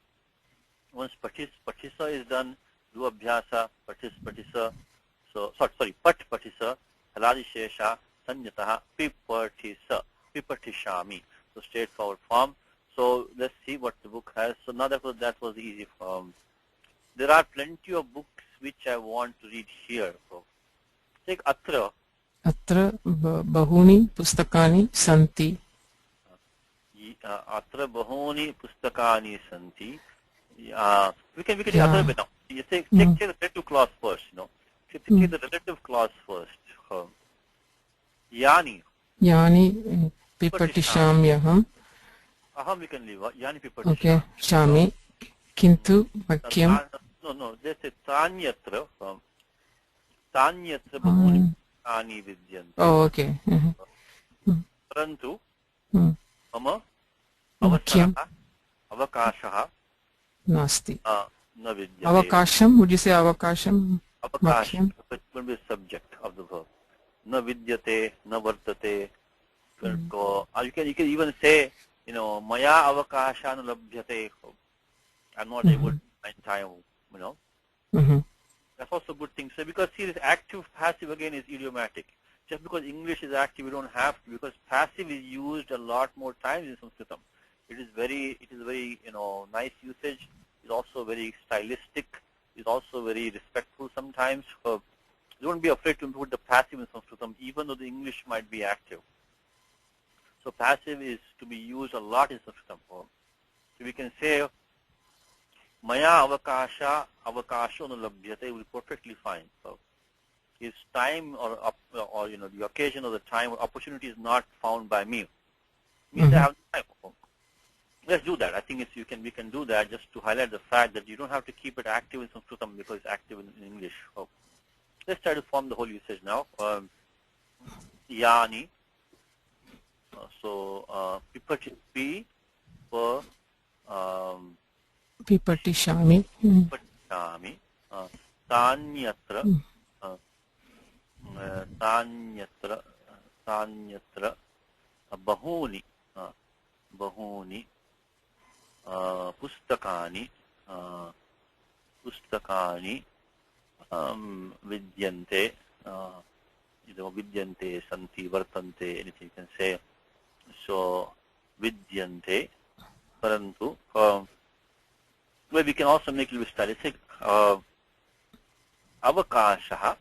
Once Patisa is done, do Abhyasa, Patisa. So, sorry, Pat Patisa, Haladi Shesha, sanyataha pipatisa, pipatishami. So straightforward form. So let's see what the book has. So now that was the easy form. There are plenty of books which I want to read here. So take atra. Atra bahuni pustakani santi. Atra bahuni pustakani santi. We can do other bit now. You take the relative clause first. Take the relative clause first. Yani. Yani pipatishamyaham. Aham we can leave. Yani pipatishamyaham. Okay. Shami. Kintu vakyam. No. They say tanyatra. Tanyatra bahuni ani vidyante. Oh, okay. Parantu mama avasaraha avakashaha Nasti. na vidyate. Avakasham. Would you say avakasham? Avakasham will be subject of the verb. Na vidyate, na vartate. You can even say, maya avakasha na labhyate. I'm not able to find time, That's also a good thing. So because see, this active passive again is idiomatic. Just because English is active, we don't have to, because passive is used a lot more times in Sanskritam. It is very nice usage. It's also very stylistic. It's also very respectful sometimes. So don't be afraid to put the passive in Sanskritam, even though the English might be active. So passive is to be used a lot in Sanskritam. So we can say, Maya avakasho no labhyate will be perfectly fine. So if time or the occasion or the time or opportunity is not found by me, means I have time. Let's do that. I think we can do that just to highlight the fact that you don't have to keep it active in Sanskritam because it's active in English. So let's try to form the whole usage now. Yani. Pipati for Pipatishami. Pipatishami. Tanyatra. Tanyatra. Bahuni. Pustakani. Vidyante. Vidyante, santi, vartante, anything you can say. So, vidyante. Parantu. Well, we can also make it a little stylistic. Avakashaha.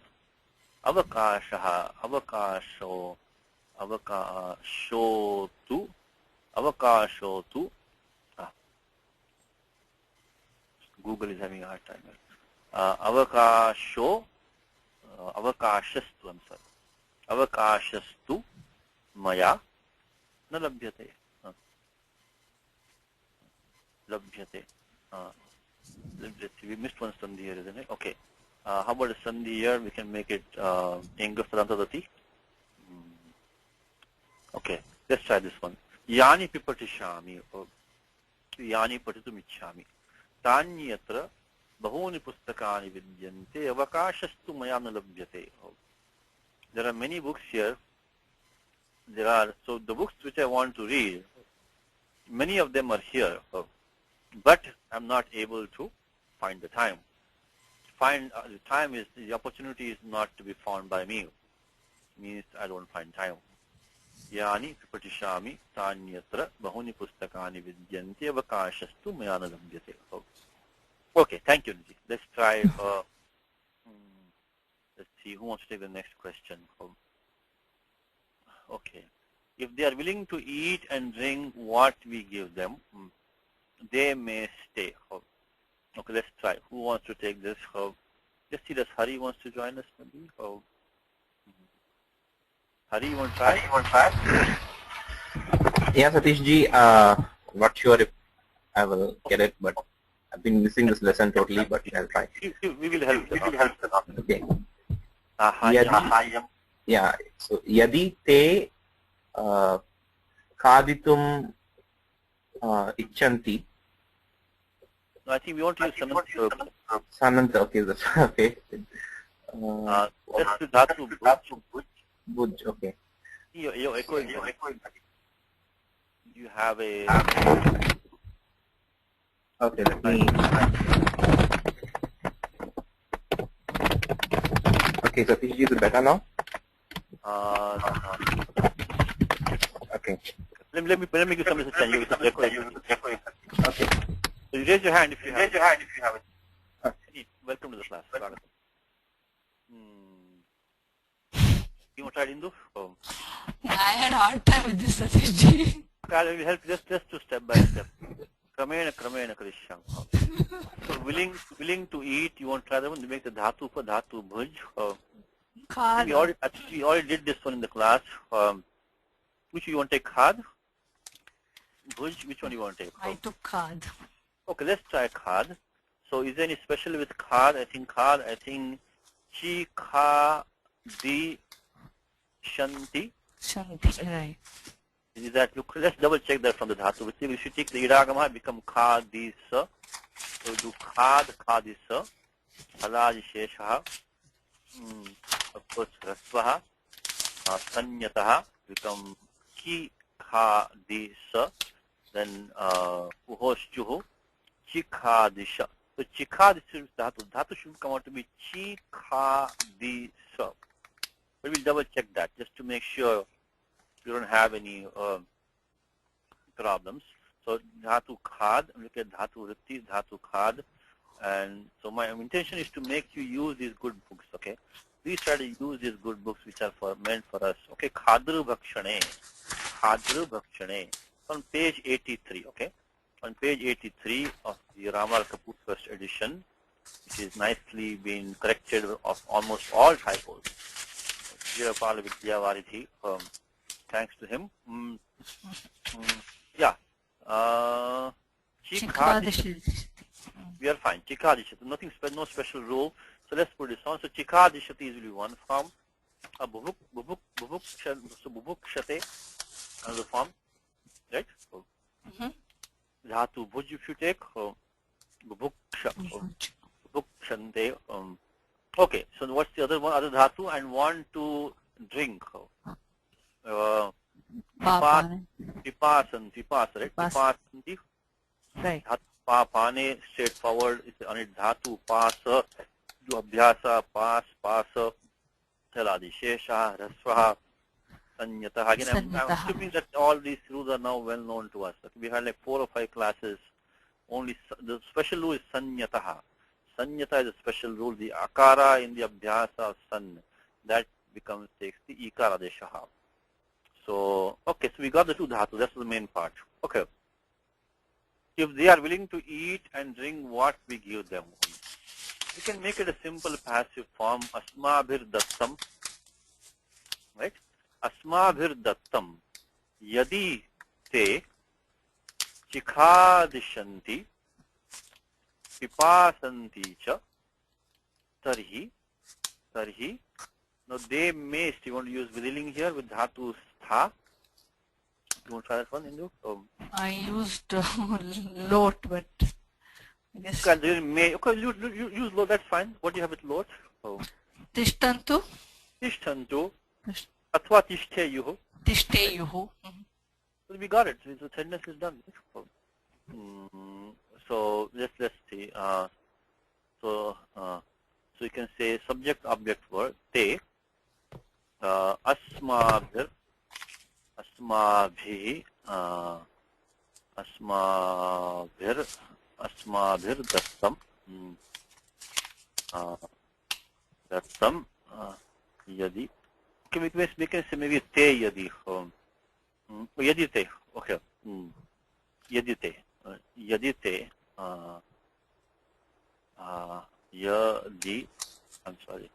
Avakashotu. Google is having a hard time. Avakashastu, I'm sorry. Avakashastu maya na labhyate. Labhyate. We missed one sandhi here, isn't it? Okay. How about a sandhi here? We can make it Engasarantadati. Okay. Let's try this one. Yani pipatishami. Yani patitumichami. Tanyatra bahuni pustakani vidyante avakashastu maya na labhyate. There are many books here. So the books which I want to read, many of them are here, but I'm not able to find the time. The opportunity is not to be found by me. It means I don't find time. Yani pipatishami tanyatra bahuni pustakani vidyante avakashastu maya na labhyate. Okay, thank you, Niji. Let's try. Let's see who wants to take the next question. Okay. If they are willing to eat and drink what we give them, they may stay. Okay, let's try. Who wants to take this? Just see, does Hari wants to join us maybe? Hari, you want to try? Yeah, Satish ji, not sure if I will get it, but I've been missing this lesson totally, but I'll try. We will help you. Okay. Yeah, so yadi te khaditum icchanti. No, I think we want to use Sananta. Sananta, okay, that's okay. Just the dhatu Bhuj, okay. You're echoing. You have a... Okay, let me... Okay, so is it better now? Okay. Let me give some suggestions. Okay. So you raise your hand if you have it. Welcome to the class. You want to try Hindu? Oh. I had a hard time with this, Satishji. I will help just to step by step. Kramena Krishyam. So willing to eat. You want to try that one? You make the dhatu for dhatu bhuj. We already did this one in the class. Which you want to take khad? Bhuj, which one you want to take? I took khad. Okay, let's try khad. So is there any special with khad? I think chi kha di shanti. Shanti, right. Is that, let's double check that from the dhatu. If you take the idagama, become kha di sa. So do khad di sa. Halaj shesha. Of course, rasvaha. Sanyataha become ki kha di sa. Then puhoshchuhu. Chikhadisha. So chikhadisha is dhatu. Dhatu should come out to be chikhadisha. But we'll double check that just to make sure you don't have any problems. So dhatu khad, look at dhatu ritti, dhatu khad. And so my intention is to make you use these good books, okay? Please try to use these good books which are meant for us. Okay, khadru bhakshane. On page 83, okay? On page 83 of the Ramal Kapoor first edition, which is nicely been corrected of almost all typos. Jirapala Vidyavariti, thanks to him. Yeah. Chikhadishati. We are fine. Chikhadishati. Nothing, no special rule. So let's put this on. So Chikhadishati is really one form. Bubukshate, another form. Right? Dhatu bhuj if you take. Bubukshante. Okay, so what's the other one? Other dhatu and want to drink. Pipasan, right? Pipasanti. Right. Dhatu papane, straightforward. It's on it dhatu pasa, do abhyasa, pasa, taladi shesha, rasvaha, sanyataha. Again, I'm assuming that all these rules are now well known to us. We had like 4 or 5 classes. Only the special rule is sanyataha. Sanyata is a special rule. The akara in the abhyasa of san, that takes the ikara deshaha. So, okay, so we got the 2 dhatu. That's the main part. Okay. If they are willing to eat and drink what we give them, we can make it a simple passive form. Asmabhir dattam. Right? Asmabhir dattam. Yadi te chikhadishanti pipasanti cha tarhi. Now they may, you want to use vidilling here with dhatu stha. You want to try that one, Indu? I used lot, but I guess. Okay, use lot, that's fine. What do you have with lot? Tishtantu. Tishtantu. Athva tishteyuhu. Tishteyuhu. So we got it. So the sentence is done. So let's see. So you can say subject object word te asmabhir dattam yadi. Okay, we can say maybe te yadi. Yadi te. Okay. Yadi te. Yadi. I'm sorry.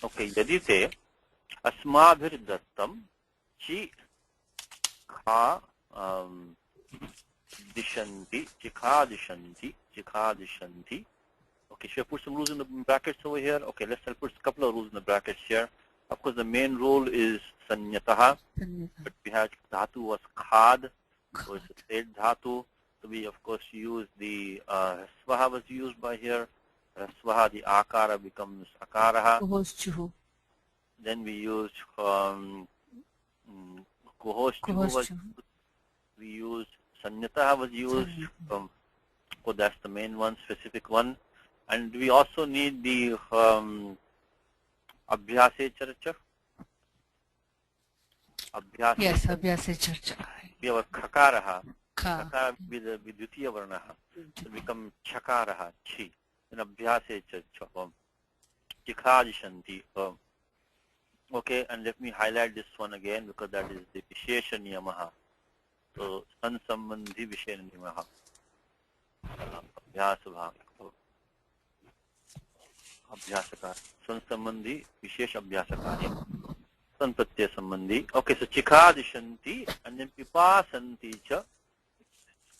Okay, yadi te asmabhir dattam chi kha chikhadishanti. Okay, should I put some rules in the brackets over here? Okay, I'll put a couple of rules in the brackets here. Of course, the main rule is sanyataha, but we had dhatu was khad, so it's a third dhatu. So we, of course, use the svaha was used by here. Svaha, the akara becomes akaraha. Then we use kuhoshchuhu. We use sanyataha was used. So that's the main one, specific one. And we also need the abhyase charcha. Abhyase. Yes, abhyase charcha. We have a khakaraha. Kha. Khakara with vidutiya varnaha. So become chakaraha, chi. Then abhyase charcha. Chikhadishanti. Okay, and let me highlight this one again because that is the Vishesha Niyamaha. So, San Sambandhi Vishesha Niyamaha. Abhyasa Abhyasakar. San Sambandhi Vishesha Abhyasakar. San Pratyaya Sambandhi. Okay, so Chikhadishanti and then Pipasanti cha.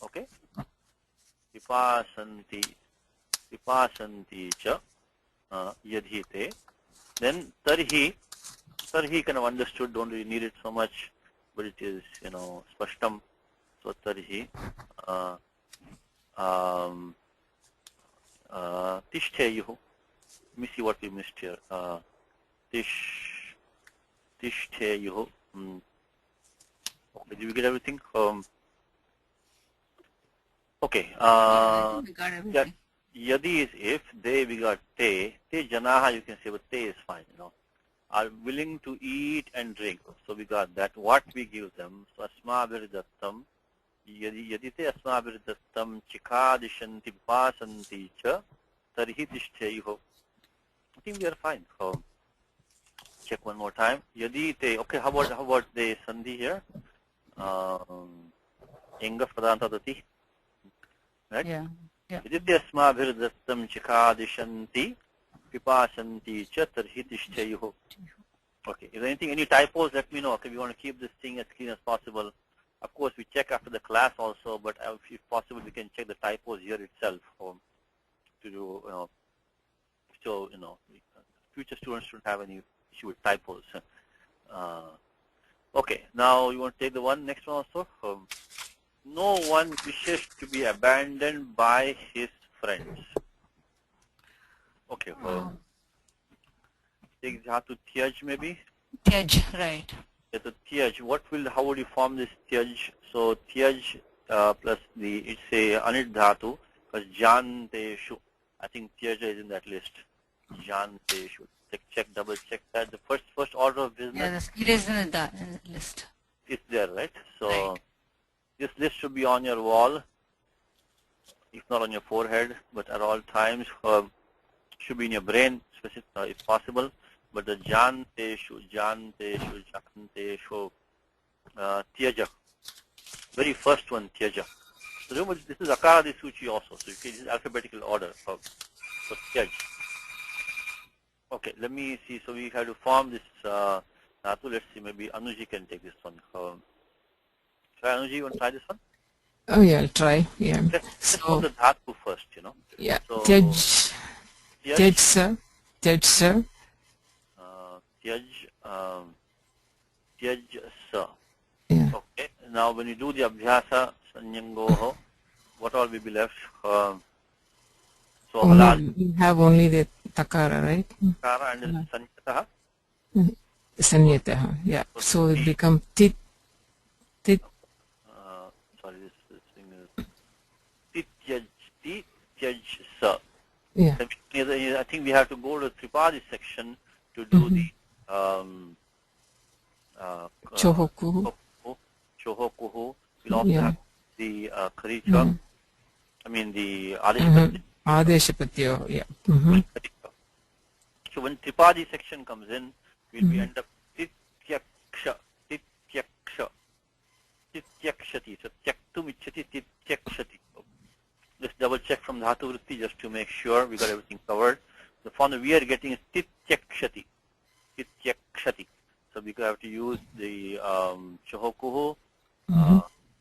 Okay? Pipasanti cha yadhite. Then Tarhi kind of understood, don't really need it so much, but it is, spashtam. So tarhi tishteyuhu. Let me see what we missed here. Tishteyuhu. Okay, did we get everything? Okay. I think we got everything. Yadi is if, they we got te janaha, you can say, but te is fine, are willing to eat and drink. So we got that. What we give them. So asmabhir dattam. Yadite asmabhir dattam chikhadishanti pasanti cha tarhi tishteyuho. I think we are fine. So check one more time. Yadite. Okay, how about the sandhi here? Enga pradantadati. Right? Yeah. Yadite asmabhir dattam chikhadishanti Pipasanti cha tarhi tishteyuho. Okay, if there any typos, let me know. Okay, we want to keep this thing as clean as possible. Of course, we check after the class also, but if possible, we can check the typos here itself to do, so, future students shouldn't have any issue with typos. Okay, now you want to take the next one also? No one wishes to be abandoned by his friends. Okay, take dhatu tyaj maybe. Tyaj, right. Yeah, so tyaj, how would you form this tyaj? So tyaj plus it's a anit dhatu, because janteshu. I think tyaj is in that list. Janteshu. Double check that. The first order of business. Yeah, it is in the list. It's there, right? So right. This list should be on your wall, if not on your forehead, but at all times. Should be in your brain, if possible. But the janteshu, tyaja. Very first one, tyaja. So remember, this is akara suchi also. So this is alphabetical order for tyaj. Okay, let me see. So we have to form this dhatu. Let's see. Maybe Anuji can take this one. Try Anuji. You want to try this one? Oh yeah, I'll try. Yeah. Let's form the dhatu first. Yeah. So, Tyaj. Tyaj sir. Tyaj sa. Yeah. Okay. Now when you do the abhyasa sanyangoho, what all will be left? So We have only the takara, right? takara and then sanyataha. Sanyataha. Yeah. So it become tit. Sorry, this thing is tyaj sa. Yeah. I think we have to go to the Tripadi section to do the Chohokuhu. We'll also have the Karicha. I mean the Adeshapati. Adeshapatyo. Yeah. So when Tripadi section comes in, we'll be end up tityaksha. Tityakshati. So tyaktum ichati tityakshati. Let's double check from dhatu vritti just to make sure we got everything covered. The formula we are getting is tityakshati. So we have to use the chohokuhu,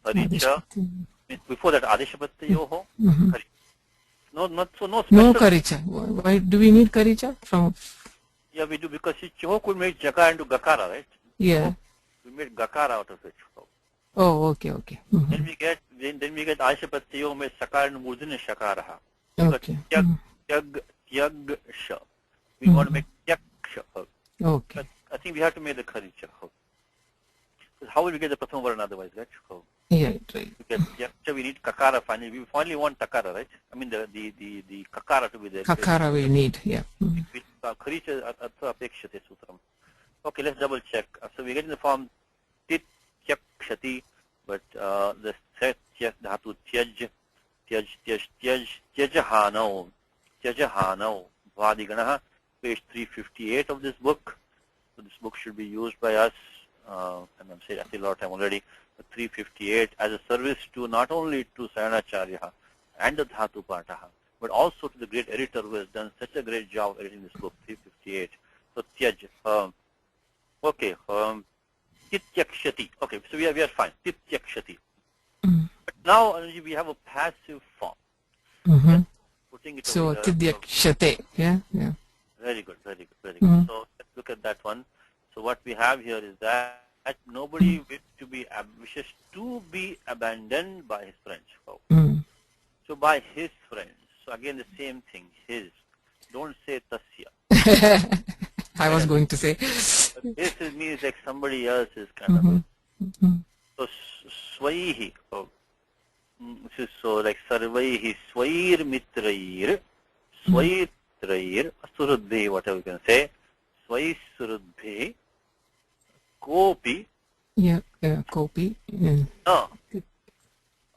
paricha. Before that, adeshapatyoho. No special. No karicha. Why do we need karicha from? Yeah, we do because chohoku made jaka into gakara, right? Yeah. We made gakara out of it. Oh, okay. Then we get adeshapatyo made sakara and murdhini shakaraha. Okay. Tyag sha. We want to make tyaksha. Okay. I think we have to make the karicha. So how will we get the prathama varna otherwise, right? Yeah, right. Because yaksha we need kakara finally. We finally want takara, right? I mean the kakara to be there. Kakara we need, yeah. Kharicha artha apekshate sutram. Okay, let's double check. So we get in the form tit yakshati, but the set dhatu tyaj tyajahano vadiganaha, page 358 of this book. So this book should be used by us, and I'm saying I say a lot of time already, but 358 as a service to not only to Sayanacharya and the Dhatu Pataha, but also to the great editor who has done such a great job editing this book, 358. So Tyaj, okay, Tityakshati. Okay, so we are fine. Tityakshati. But now we have a passive form. Putting it So over Tityakshate, yeah. Very good, very good, very good. So let's look at that one. So what we have here is that nobody wishes to be abandoned by his friends. So by his friends. So again the same thing, his. Don't say tasya. I was going to say. This means like somebody else is kind of. So swaihi. So like sarvaihi swair mitrair. Swair mitrair. Surudbhi, whatever you can say. Swai surudbhi. Kopi. Yeah, kopi. Yeah. No.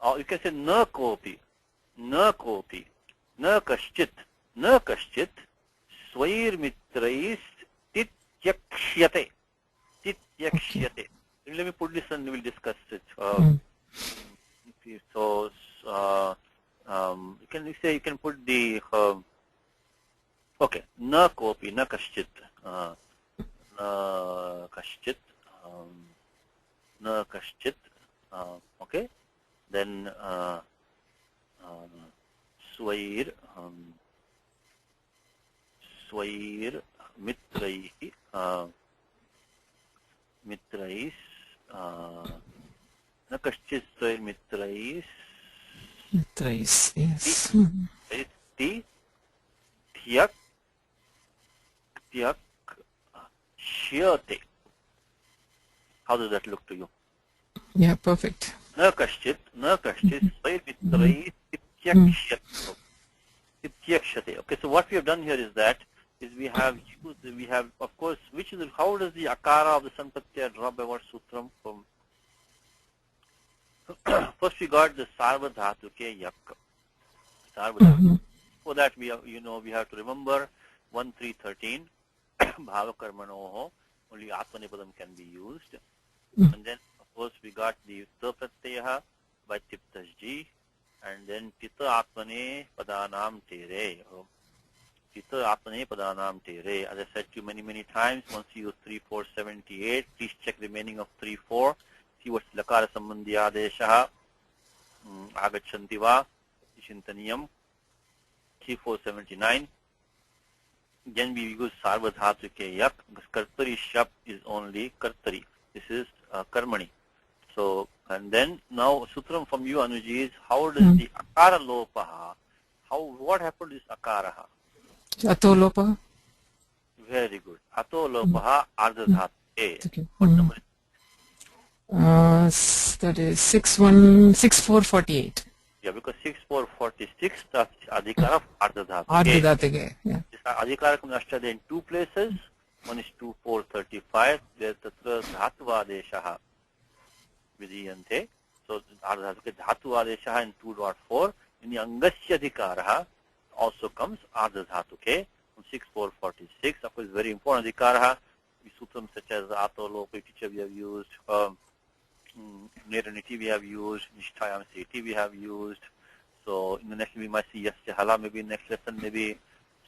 Or you can say na kopi. Na kopi. Na kaschit. Na kaschit. Swair mitrais tityakshyate. Tityakshyate. Let me put this and we will discuss it. So you can put the okay. Na kopi, na kaschit. Na kaschit. Na kaschit. Okay. Then swair mitrais na kaschit swair mitrais yes. Ti tyak shyate. How does that look to you? Yeah, perfect. Na kaschit swair mitrais tityakshyate. Okay, so what we have done here is that we have of course, how does the akara of the sanpatya drop by what sutram from? First we got the sarva dhatu ke yak. Sarva dhatu. For that we have to remember 1.3.13 bhava karmanoho, only atmanipadam can be used. And then of course we got the ta pratyaha by tiptajji, and then tita atmane padanam tere. Tita atmane padanam tere. As I said to you many times, once you use 3.4.78, please check remaining of 3.4. See what's lakara sambandhi adeshaha agachanti va chintaniyam. 3.4.79. Then we use sarva dhatu ke yak, because kartari shab is only kartari. This is karmani. So, and then now sutram from you, Anuji, is how does the akara lopaha, what happened to this akaraha? Ato lopa. Very good. Ato lopaha ardha dhatu. Okay. What number? That is 6448. Yeah, because 6446, that's adhikara of ardha dhatu. Ardha dhatu, yeah. This adhikara comes in two places. One is 2.4.35, where tatra dhatu adeshaha vidiyante. So ardha dhatu adeshaha in 2.4. In the angasya adhikaraha also comes ardha dhatu ke from 6446. Of course, very important adhikaraha. Sutrams such as ato lopa teacher we have used, neraniti we have used, nishtayam seti we have used. So in the next we might see yasya hala, maybe next lesson maybe.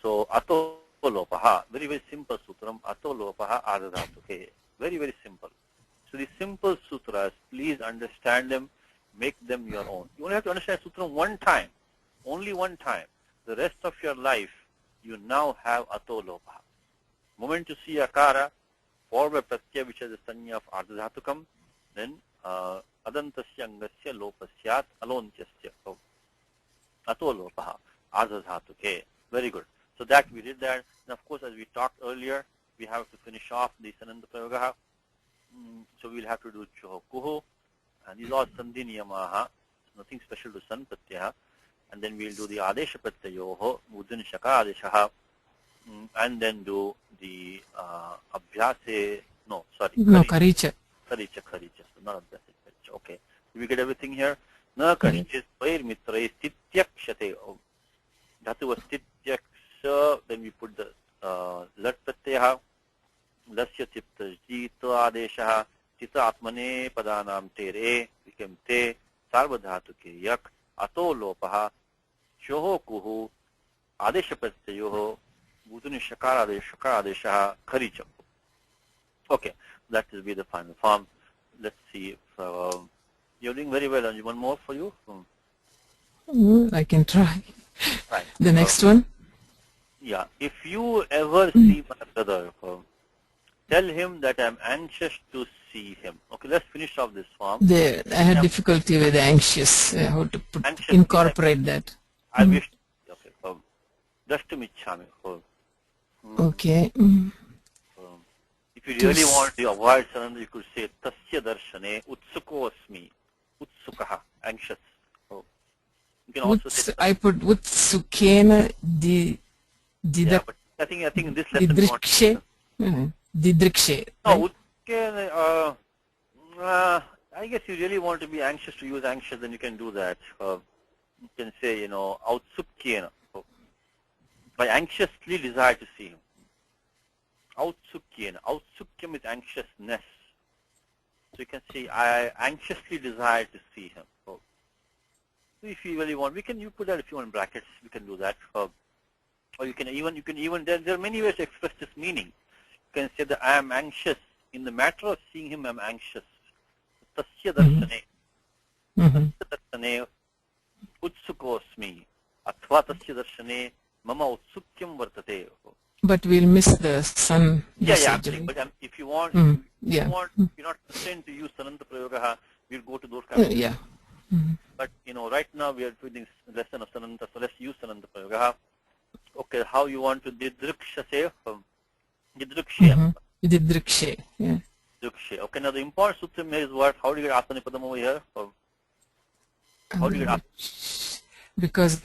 So ato lopaha, very simple sutram. Ato lopaha ardha dhatu ke. Very simple. So these simple sutras, please understand them, make them your own. You only have to understand sutram one time, only one time. The rest of your life, you now have ato lopaha. Moment you see akara, forward pratyaya, which is the sanya of ardha dhatukam, then adantasya angasya lopasyat alontyasya. So ato lopaha ardha dhatu ke. Very good. So that we did that. And of course, as we talked earlier, we have to finish off the sananda prayagaha. So we'll have to do choho kuhu. And these are sandhi niyamaha, nothing special to san pratyaya. And then we'll do the adesha pratyayoho, udin shaka adeshaha, and then do the abhyase, no, sorry, No, karicha. Kharicha. So not abhyase, kharicha. Okay. Do we get everything here? Na kashchit vair mitrai stityakshate. Dhatu was stityaksha, then we put the lat pratyaha, lasya chipta jita adeshaha, chita atmane padanam tere, became te, sarva dhatu ke yak, ato lopaha, shoho kuhu, adesha pratyayoho, Buduni shakara adeshaha kharicha. Okay, that will be the final form. Let's see if you're doing very well. And one more for you? I can try. Right. The next one? Yeah. If you ever see my brother, tell him that I'm anxious to see him. Okay, let's finish off this form. I had difficulty with anxious. How to incorporate that. I wish. Okay. Drashtum ichchami. Okay. If you really want to avoid Sananda, you could say tasya darshane utsuko asmi, utsukaha, anxious. You can also say I put utsukena yeah, but I think in this lesson didrikshe. Didrikshe. No, I guess you really want to be anxious to use anxious, then you can do that. You can say, outsukena. I anxiously desire to see him. Outsukena. Outsukyam is anxiousness. So you can say, I anxiously desire to see him. So if you really want, you put that if you want in brackets, we can do that. Or you can even, there are many ways to express this meaning. You can say that I am anxious. In the matter of seeing him, I am anxious. Tasya darshane. Tasya darshane utsukosmi. Athva tasya darshane mama utsukyam vartate. But we'll miss the sun. Yeah. But if you want, you're not constrained to use sananta prayogaha, we'll go to those kinds of yeah. But, right now we are doing this lesson of sananta, so let's use sananta prayogaha. Okay, how you want to didriksha say? Didriksha. Didrikshe. Yeah. Didriksha. Okay, now the important sutram here is what? How do you get Atmanipadam over here? How do you get Because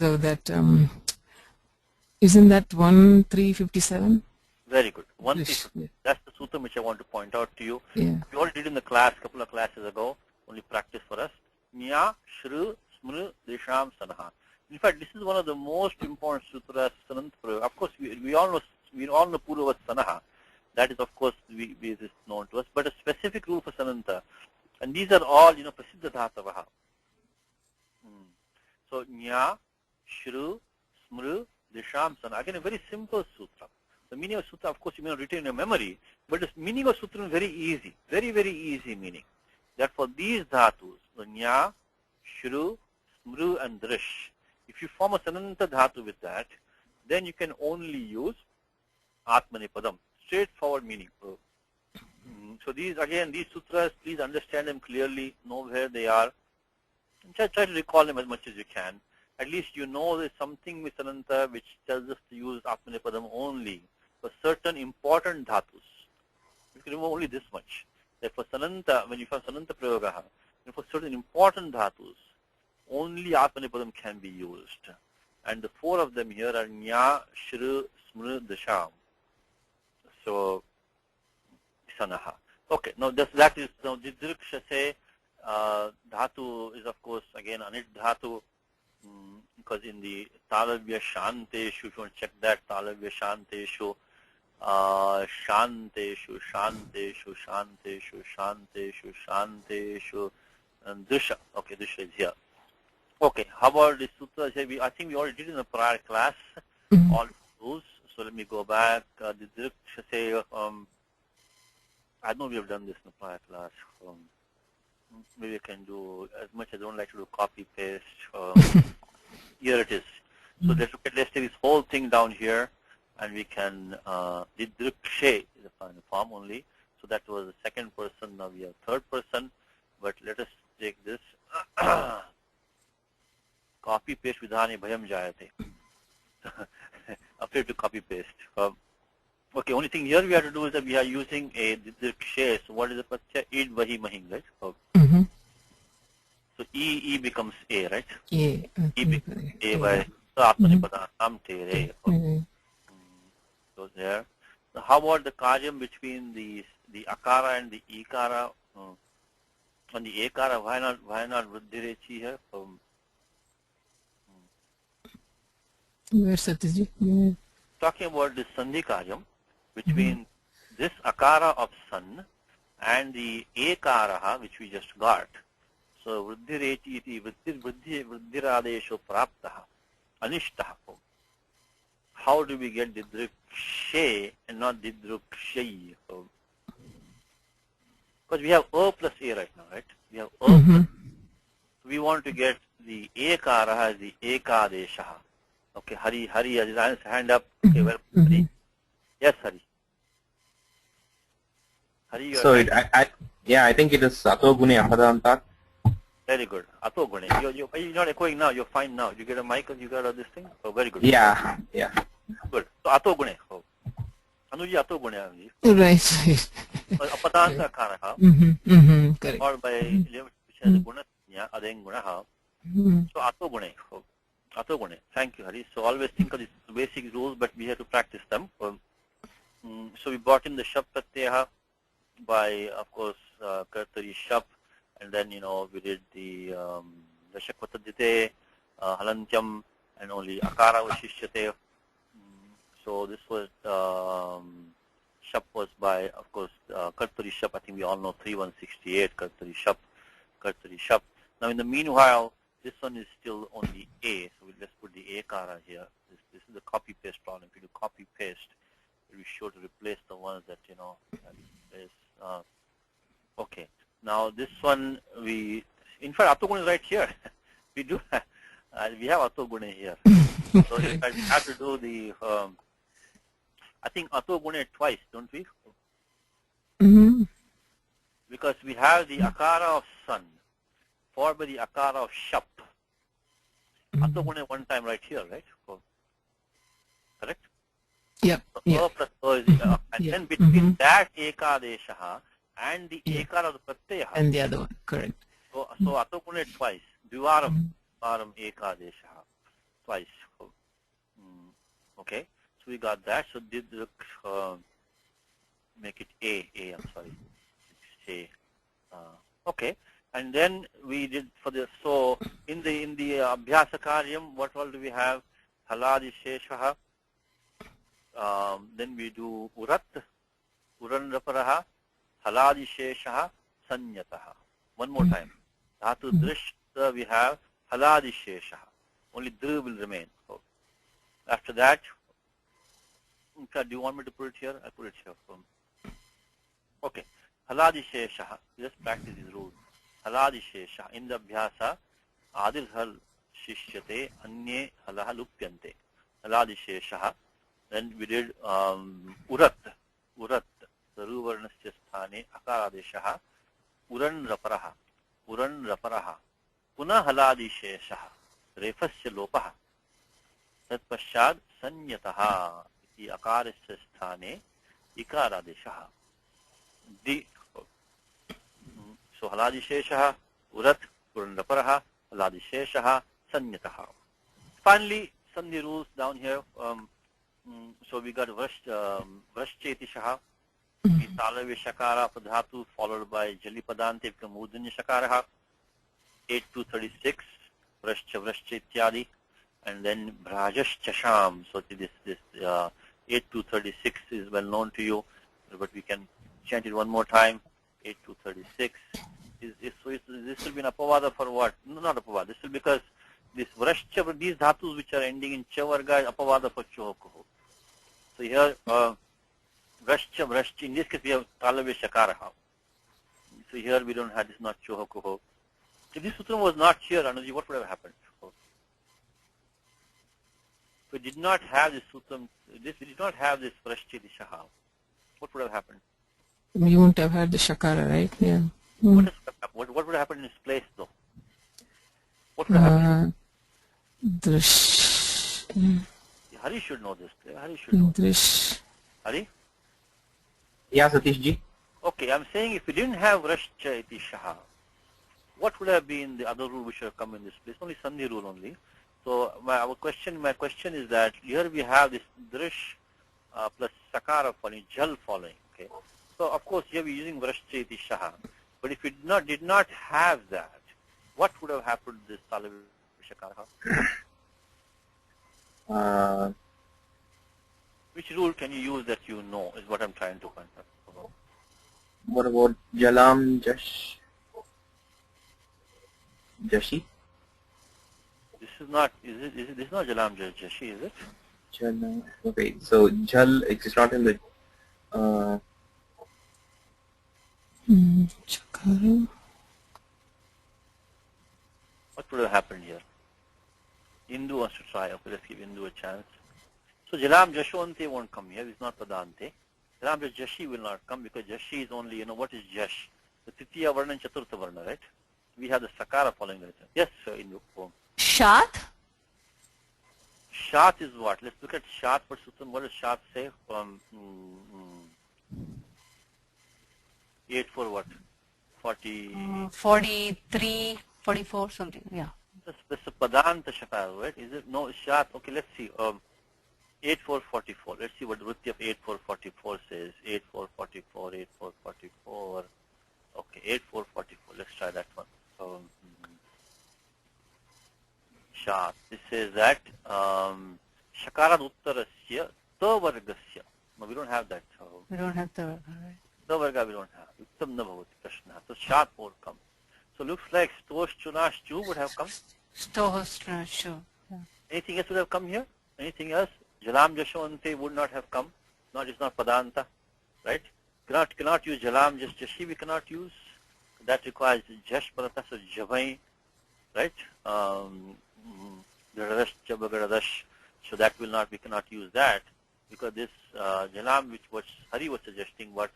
isn't that 1357? Very good. 1357. That's the sutram which I want to point out to you. Yeah. We already did in the class, a couple of classes ago, only practice for us. Nya, Shru, Smru, Desham, Sanaha. In fact, this is one of the most important sutras, Sananta Prayoga. Of course, we all know Purava Sanaha. That is, of course, this is known to us. But a specific rule for Sananta. And these are all, Prasiddha Dhatavaha. So, Nya, Shru, Smru, Desham, Sanaha. Again, a very simple sutra. The meaning of sutra, of course, you may not retain in your memory. But the meaning of sutra is very easy. Very, very easy meaning. That for these dhatus, the Nya, Shru, Smru, and Drish, if you form a Sananta dhatu with that, then you can only use Atmanipadam. Straightforward meaning. So these sutras, please understand them clearly, know where they are, and try to recall them as much as you can. At least you know there's something with Sananta which tells us to use Atmanipadam only for certain important dhatus. You can remember only this much. That for Sananta, when you have Sananta Prayogaha, for certain important dhatus, only Atmanipadam can be used. And the four of them here are Nya, Shru, Smru, Dasham. So, Sanaha. Okay, now that is, now Didriksha say, dhatu is of course again Anit dhatu, because in the Talavya Shanteshu, if you want to check that, Talavya Shanteshu, Shanteshu, Shanteshu, Shanteshu, Shanteshu, Shanteshu, and Drisha. Okay, Drisha is here. Okay, how about the sutras? I think we already did in the prior class, all those. So let me go back. The Drisha say, I know we have done this in the prior class. Maybe I can do, as much as I don't like to do copy paste. Here it is. So let's take this whole thing down here, and we can, Didrikshe is the final form only. So that was the second person, now we have third person. But let us take this. Copy paste vidhani bhayam jayate. Afraid to copy paste. Okay, only thing here we have to do is that we are using a Didrikshe. So what is the pratya? Id vahi mahing, right? So E becomes A, right? A. E becomes A by Atmanipadanam Tere. So there. So how about the karyam between the akara and the ikara? On the ekara, why not Vruddhirechi here? Where Satiji? Talking about the sandhi karyam between this akara of sun and the ekaraha which we just got. So Vruddhirechi iti Vruddhiradesho praptaha anishtaha. How do we get Didrukshe and not Didrukshay? Because we have O plus A right now, right? We have O plus. We want to get the ekaraha as the ekadeshaha. Okay, Hari has his hand up. Okay, well, Hari. Yes, Hari. Hari, So I think it is Sato Gune Ahadanta. very good. Ato Gune. You're not echoing now. You're fine now. You get a mic and you got this thing? Oh, very good. Yeah. Good. So Ato Gune. Oh. Anuji Ato Gune. Anuji. Right. Apadanta Karaha. Correct. Or by which has a Guna, Adeng Gunaha. So Ato Gune. Oh. Ato Gune. Thank you, Hari. So always think of these basic rules, but we have to practice them. So we brought in the Shab Pratyaha by, of course, Kartari Shab, and then, we did the Dashakvatadite, Halantyam, and only Akara Vashishyate. So this was, Shab was by, of course, Kartari Shab. I think we all know 3168, Kartari Shab. Now, in the meanwhile, this one is still only A, so let's put the Akara here. This is the copy-paste problem. If you do copy-paste, it will be sure to replace the ones that, okay. Now, this one, in fact, Atogune is right here. We have Atogune here. So, in fact, we have to do the, I think Atogune twice, don't we? Because we have the Akara of sun, followed by the Akara of Shap. Atogune one time right here, right? Correct? Yep. So, and then between that Ekadeshaha and the Ekara of the Pratyaha. And the other one, correct. So Atogune twice. Dvivaram Ekadeshaha. Twice. Okay. So we got that. So did make it A, I'm sorry. A. Okay. And then we did for the, so in the Abhyasa Karyam, what all do we have? Haladi Sheshaha. Then we do Urat, Uranraparaha, Haladi Sheshaha, Sanyataha. One more time. Dhatu Drish, we have Haladi Sheshaha. Only Dru will remain. So after that, do you want me to put it here? I'll put it here. Okay. Haladi Sheshaha. Just practice these rules. Haladi Sheshaha. In the Abhyasa, Adil Hal Shishyate, Anye Halaha Lupyante. Haladi Sheshaha. Then we did Urat, Saruvarnasya Sthane, Akaradeshaha, Uran Raparaha, Puna Haladi Sheshaha, Refasya Lopaha, Tat Pashad Sanyataha, Iti Akarisya Sthane, Ikaradeshaha. So Haladi Sheshaha, Urat, Uran Raparaha, Haladi Sheshaha, Sanyataha. Finally, Sandhi rules down here. So we got Vrashcheti Shaha, Vitalavi Shakara Padhatu, followed by Jalipadante Kamudanya Shakaraha, 8 to 36, Vrashchetyadi, and then Brajash Chasham. So this 8 to 36 is well known to you, but we can chant it one more time. 8 to 36. This will be an apavada for what? No, not apavada. This will because this Vrashcha, these dhatus which are ending in Chavarga, apavada for Chohokuho. So here, Vrashcha, in this case we have Talave Shakaraha. So here we don't have this, not Chohokuho. If this sutram was not here, Anuji, what would have happened? If we did not have this sutram, we did not have this Vrashcheti Shaha, what would have happened? You won't have had the Shakara, right? Yeah. What would have happened in its place, though? What would have happened? Hari should know this. Hari should know this. Hari? Yeah, Satish ji. Okay, I'm saying if we didn't have Vrashcha iti Shaha, what would have been the other rule which would have come in this place? Only Sandhi rule only. So my question is that here we have this drish plus sakara following, jal following. Okay. So of course here we're using vrashcheti shaha. But if we did not have that, what would have happened to this talav shakara? Which rule can you use that you know is what I'm trying to find out. What about Jalam Jashi? This is not this is not Jalam Jashi, is it? Jalam. Okay, so Jal it is not in the Chakara. What would have happened here? Indu wants to try. Okay, let's give Indu a chance. So Jalam Jashwante won't come here. It's not Padante. Jalam Jashi will not come because Jashi is only, what is Jash? The Titiya Varna and Chaturtha Varna, right? We have the Sakara following the letter. Yes, sir, Indu. Shat? Shat is what? Let's look at Shat for Sutram. What does Shat say? 8 for what? 40. 43, 44, something. Yeah. That's a Padanta Shakara, right? Is it? No, Shat. Okay, let's see. 8 4 44. Let's see what the Vritti of 8 4 44 says. 8 4 44, 8 4 44. Okay, 8 4 44. Let's try that one. Shat. This says that Shakara Uttarasya Ta Vargasya. No, we don't have that. We don't have the. Right. Ta Varga we don't have. Uttam na bhavati Krishna. So Shat won't come. So looks like Stosh Chunash Chu would have come. Stosh Chunash Chu. Yeah. Anything else would have come here? Anything else? Jalam Jashwante would not have come. It's not Padanta, right? Cannot use Jalam Jashi. We cannot use. That requires Jash Padanta, so Javai, right? Garadash, Jabagadash. So that will not. We cannot use that because this Jalam, which was Hari was suggesting, was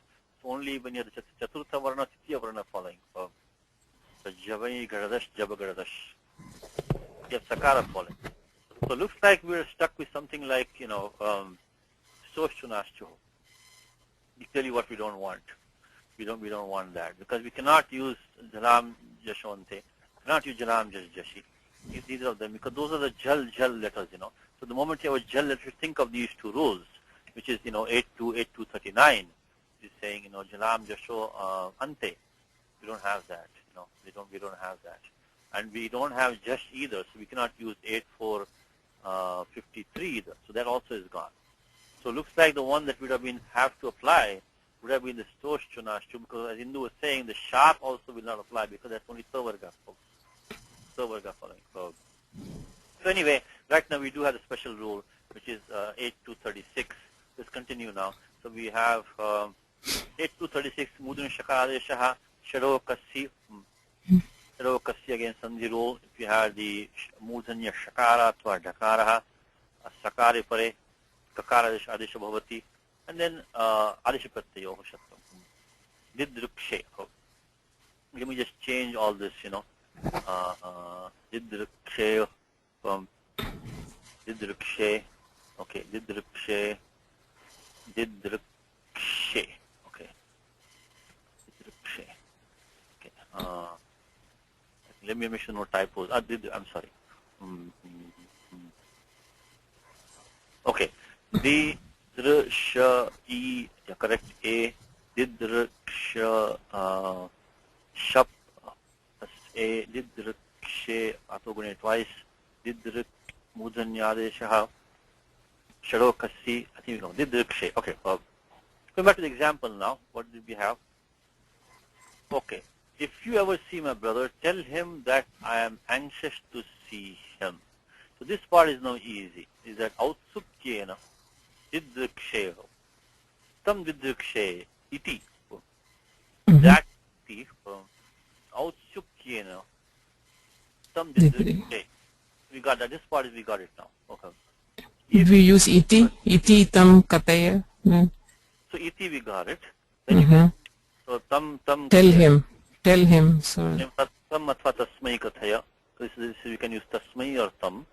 only when you have the Chaturtha Varna, Titiya Varna following. So Javai, Garadash, Jabagadash. You have Sakara following. So looks like we're stuck with something like, Sosh Chunash Chu. Clearly what we don't want. We don't want that because we cannot use Jalam Jashwante, cannot use Jalam Jashi. Neither of them, because those are the Jal letters, So the moment you have a Jal letter, think of these two rules, which is, 8239 is saying, Jalam Jasho Ante. We don't have that, we don't have that. And we don't have Jash either, so we cannot use 8453 either. So that also is gone. So looks like the one that would have to apply would have been the Stosh Chunash Chu, because as Hindu was saying, the Sharp also will not apply because that's only Tavarga, folks. Tavarga following. So anyway, right now we do have a special rule, which is 8236. Let's continue now. So we have 8236, Mudun Shakadeshaha, Shado Kasi. Shado Kasi again, Sandhi rule. If you have the Mudanya Shakara, Twa Dakaraha, Sakari Pare, Kakara Adesha Bhavati, and then Adesha Pratyayo Shattam. Didrukshe. Let me just change all this, Didrukshe from Didrukshe. Okay, Didrukshe. Didrukshe. Okay. Didrukshe. Okay. Let me make sure no typos. I'm sorry. Okay. Didruksha E. Yeah, correct. A. Didruksha Shap. A. Didrukshe Atogune twice. Didruk Mudanyadeshaha. Shado Kasi. I think Didrukshe. Okay. Going back to the example now. What did we have? Okay. If you ever see my brother, tell him that I am anxious to see him. So this part is now easy. Is that Autsukyena Didrukshe Tam Didrukshe Iti. That iti Autsukyena Tam Didrukshe. We got that. This part is we got it now. Okay. If we use iti tam kataya. So iti we got it. Then you can, so tam Tell him. So tam atva tasmai kathaya. So this we can use tasmai or tam.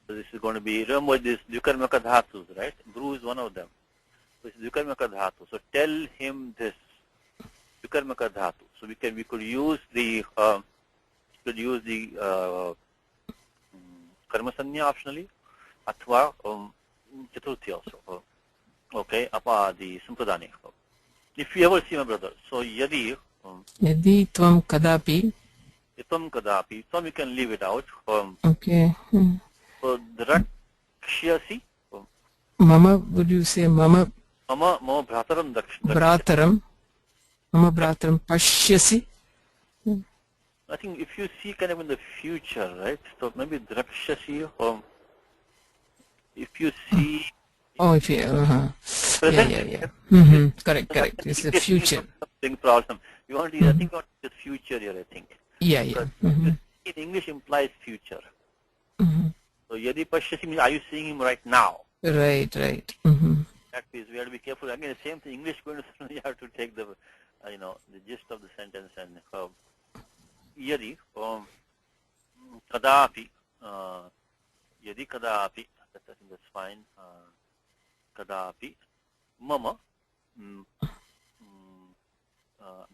So this is going to be, remember this Dvikarmaka dhatus, right? Guru is one of them. So this is Dvikarmaka dhatu. So tell him this. Vikarmaka dhatu. So we could use the karma sanya optionally, athva chaturthi also. Okay, the sampradani. If you ever see my brother, so yadi Yadi tvam kadapi. Tvam kadapi, tvam you can leave it out. Okay. So drakshyasi. Mama, would you say mama Mama bhrataram brataram? Mama brataram pashyasi? I think if you see kind of in the future, right? So maybe drakshasi, if you see. Oh, if you, Present. yeah. Correct. It's the future. Big problem. You want to, I think, what is future here, I think. Yeah. In English implies future. So yadi pashyasi means, are you seeing him right now? Right. That means we have to be careful. Again, the same thing. English going to you have to take the, the gist of the sentence and yadi kadapi yadi kadapi. I think that's fine. Kadapi mama. I'm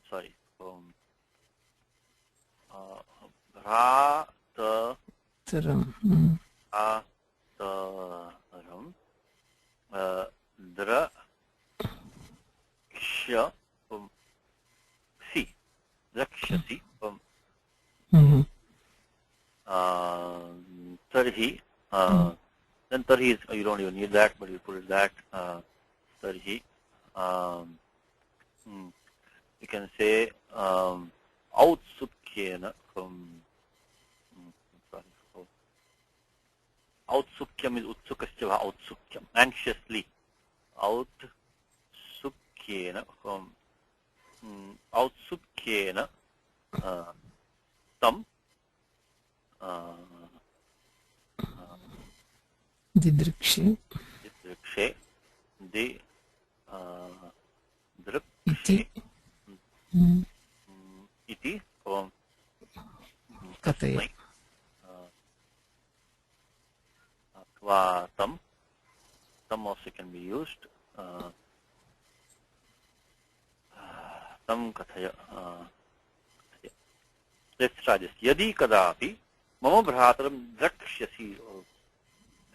sorry. Brataram. Drakshasi. Tarhi. Then tarhi is, you don't even need that, but you put it that. Tarhi. You can say outsukhyena. Outsukhyam is utsukasya outsukhyam. Anxiously. Outsukhyena. Outsukhyena. Tam. Didrikshe. Drikshe. Iti. Kataya. Tam. Tam also can be used. Tam kathaya. Let's try this. Yadi kadapi mama bhrataram drakshyasi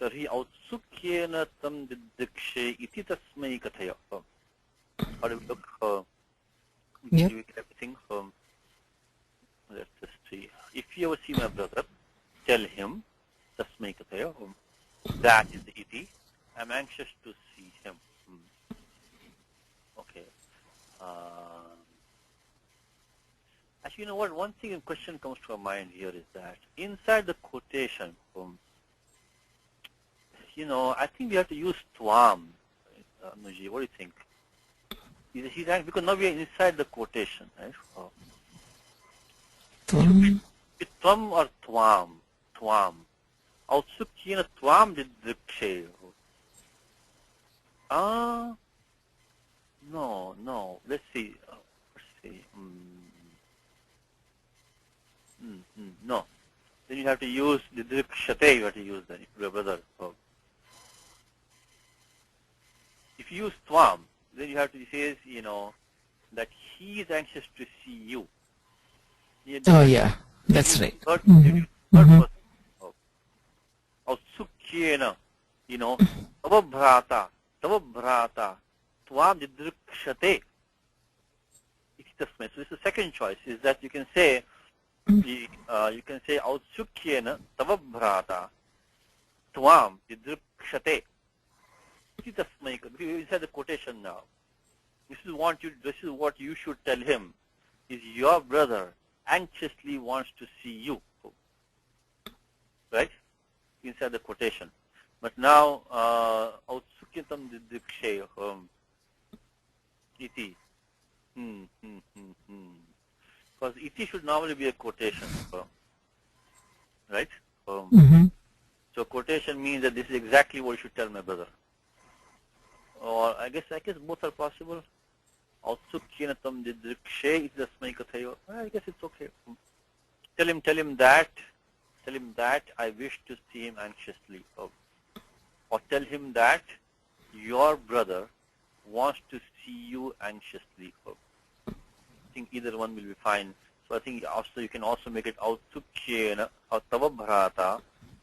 tarhi outsukhyena tam didikshe iti tasmai kathaya. How do we look? Yep. Everything. Let's just see. If you ever see my brother, tell him tasmai kathaya. That is the iti. I'm anxious to see him. Okay. Actually, you know what? One thing in question comes to our mind here is that inside the quotation, I think we have to use tvam. Anuji, what do you think? Because now we are inside the quotation, right? Tvam. Tvam or tvam? Tvam. Outsukhyena tvam didrikshe. No. Let's see. No. Then you have to use the drikshate, you have to use that, your brother. If you use tvam, then you have to say, that he is anxious to see you. Oh, yeah. That's right. Third person. Outsukhyena, tava bhrata, tvam didrikshate. So this is the second choice, is that you can say, outsukhyena tava bhrata tvam didrikshate. Inside the quotation now. This is what you should tell him, is your brother anxiously wants to see you. Right? Inside the quotation. But now, outsukyatam didikshe iti. Because iti should normally be a quotation. Right? So quotation means that this is exactly what you should tell my brother. Or I guess both are possible. Outsukhyena tam didrikshe iti tasmai kathayo. I guess it's okay. Tell him that I wish to see him anxiously. Or tell him that your brother wants to see you anxiously. I think either one will be fine. So I think also you can also make it Autsukyena or Tava Bhrata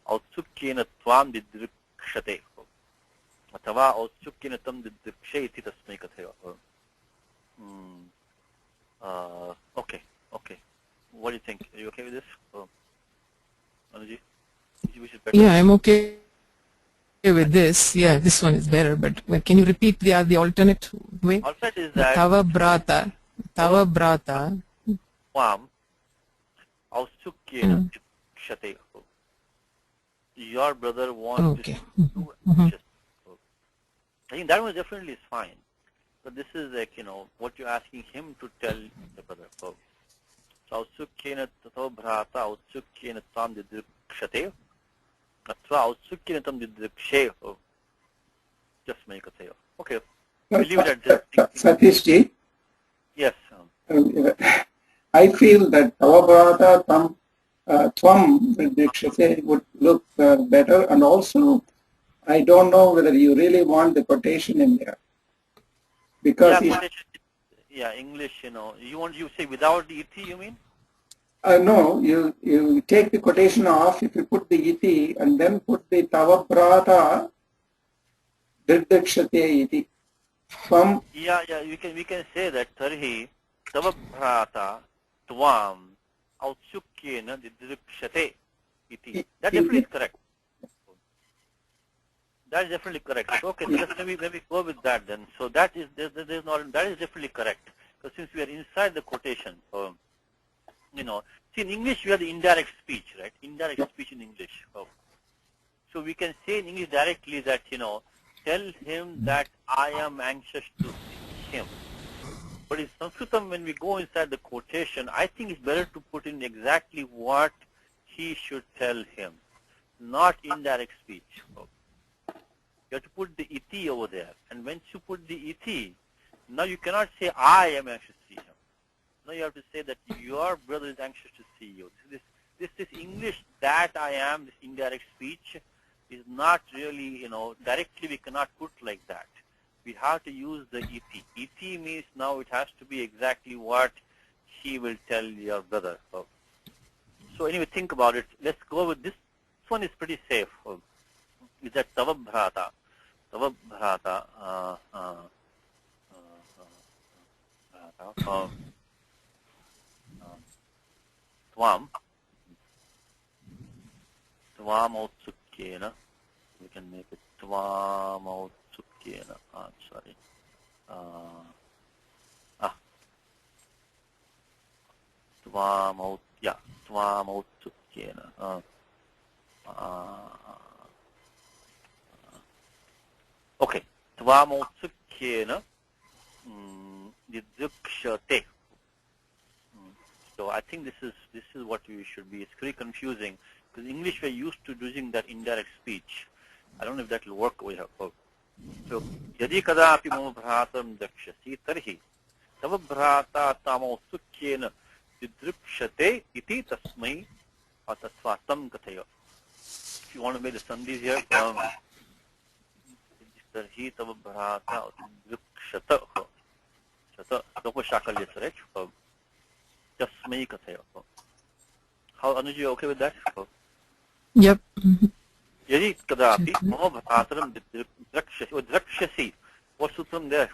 Autsukyena Tvam Didrikshate. Tava Autsukyena Tam Didrikshe iti tasmai kathaya. Okay. What do you think? Are you okay with this? Anuji? Yeah, I'm okay with this. Yeah, this one is better. But can you repeat the alternate way? Alternate is that Tava Brata. Tvam Autsukyena Didrikshate. Your brother wants Okay. to do just. I think that one definitely is fine. But this is like, what you're asking him to tell the brother. So, Autsukyena Tato Bhrata Autsukyena Tam Didrikshate Atva Autsukyena Tam Didrikshe just make a say. Okay. We'll leave it at this. Satish ji, Yes. I feel that Tavabrata Tam Tvam Didrikshate would look better, and also I don't know whether you really want the quotation in there. Because English, you say without the iti, you mean? No, you take the quotation off if you put the iti and then put the Tavabrata Didrikshate iti. From we can say that Tarhi Tavabrata Tvam Autsukyena Didrikshate iti. That definitely is correct. That is definitely correct. So, okay, let's maybe go with that then. So that is that is definitely correct. Because since we are inside the quotation, see in English we have the indirect speech, right? Indirect speech in English. So we can say in English directly that tell him that I am anxious to see him. But in Sanskritam, when we go inside the quotation, I think it's better to put in exactly what he should tell him, not indirect speech. You have to put the iti over there. And once you put the iti, now you cannot say, I am anxious to see him. Now you have to say that your brother is anxious to see you. This English that I am, this indirect speech, is not really, directly we cannot put like that. We have to use the iti. Iti means now it has to be exactly what he will tell your brother. So anyway, think about it. Let's go with this. This one is pretty safe. Is that Tava Bhrata? Tava Bhrata. Tvam Autsukyena. We can make it Tvam Autsukyena. Sorry. Tvam Autsukyena. Okay. Tvam Autsukyena Didrikshate. So I think this is what we should be. It's very confusing because in English we're used to using that indirect speech. I don't know if that will work over here. So yadi kadapi mama bhratam dakshasi tarhi tava bhrata tamo sukyena didrikshate iti tasmai atasvatam kathaya. If you want to make the sandhis here, tarhi tava bhrata didrikshata shata doko shakalya, right? Tasmai kathaya. How, Anuji, you okay with that? Yep. Yadi kadapi mama bhataram drakshasi or drakshasi. What sutram there?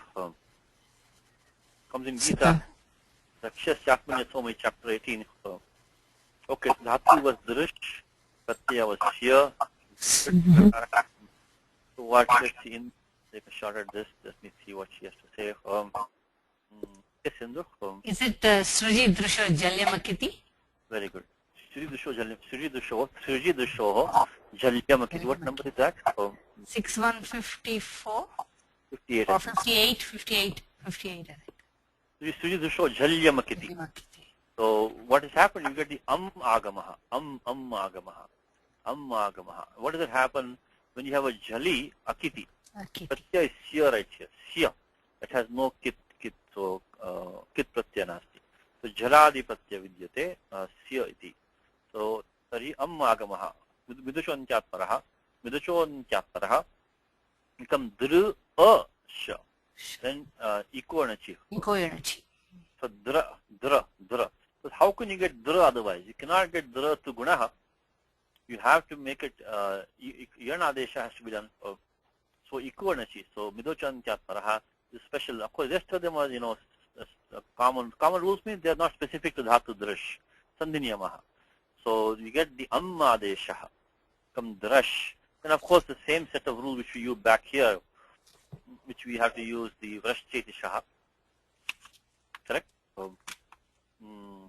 Comes in Gita. Drakshas Chakmanya Somai chapter 18. Okay, so dhatu was drish, pratyaya was here. So what, let's see, take a shot at this. Let me see what she has to say. Yes, Sindhu. Is it Sruji Drusho Jalyamakiti? Very good. Sruji Drusho Jalyamakiti. What number is that? 6154 58. or 58, 58, I think. Sruji Drusho Jalyamakiti. So what has happened? You get the agamaha. Agamaha. What does it happen when you have a jali akiti? Pratyaya is siya right here. Siya. It has no kit. So kit pratyaya nasti. So jaladi pratyaya vidyate siya iti. So tari agamaha. Vidusho ntyatparaha. Become dru a sha. Then equal energy. Eco energy. So Dra, dra. So how can you get dra otherwise? You cannot get dra to gunaha. You have to make it, yanadesha has to be done. So equanachi. So midochantyat paraha is special. Of course, rest of them are, common rules means they are not specific to dhatu drash. Sandhiniyamaha. So you get the ammadesha, come drash. And of course the same set of rules which we use back here, which we have to use the vrashchetishaha. Correct? So,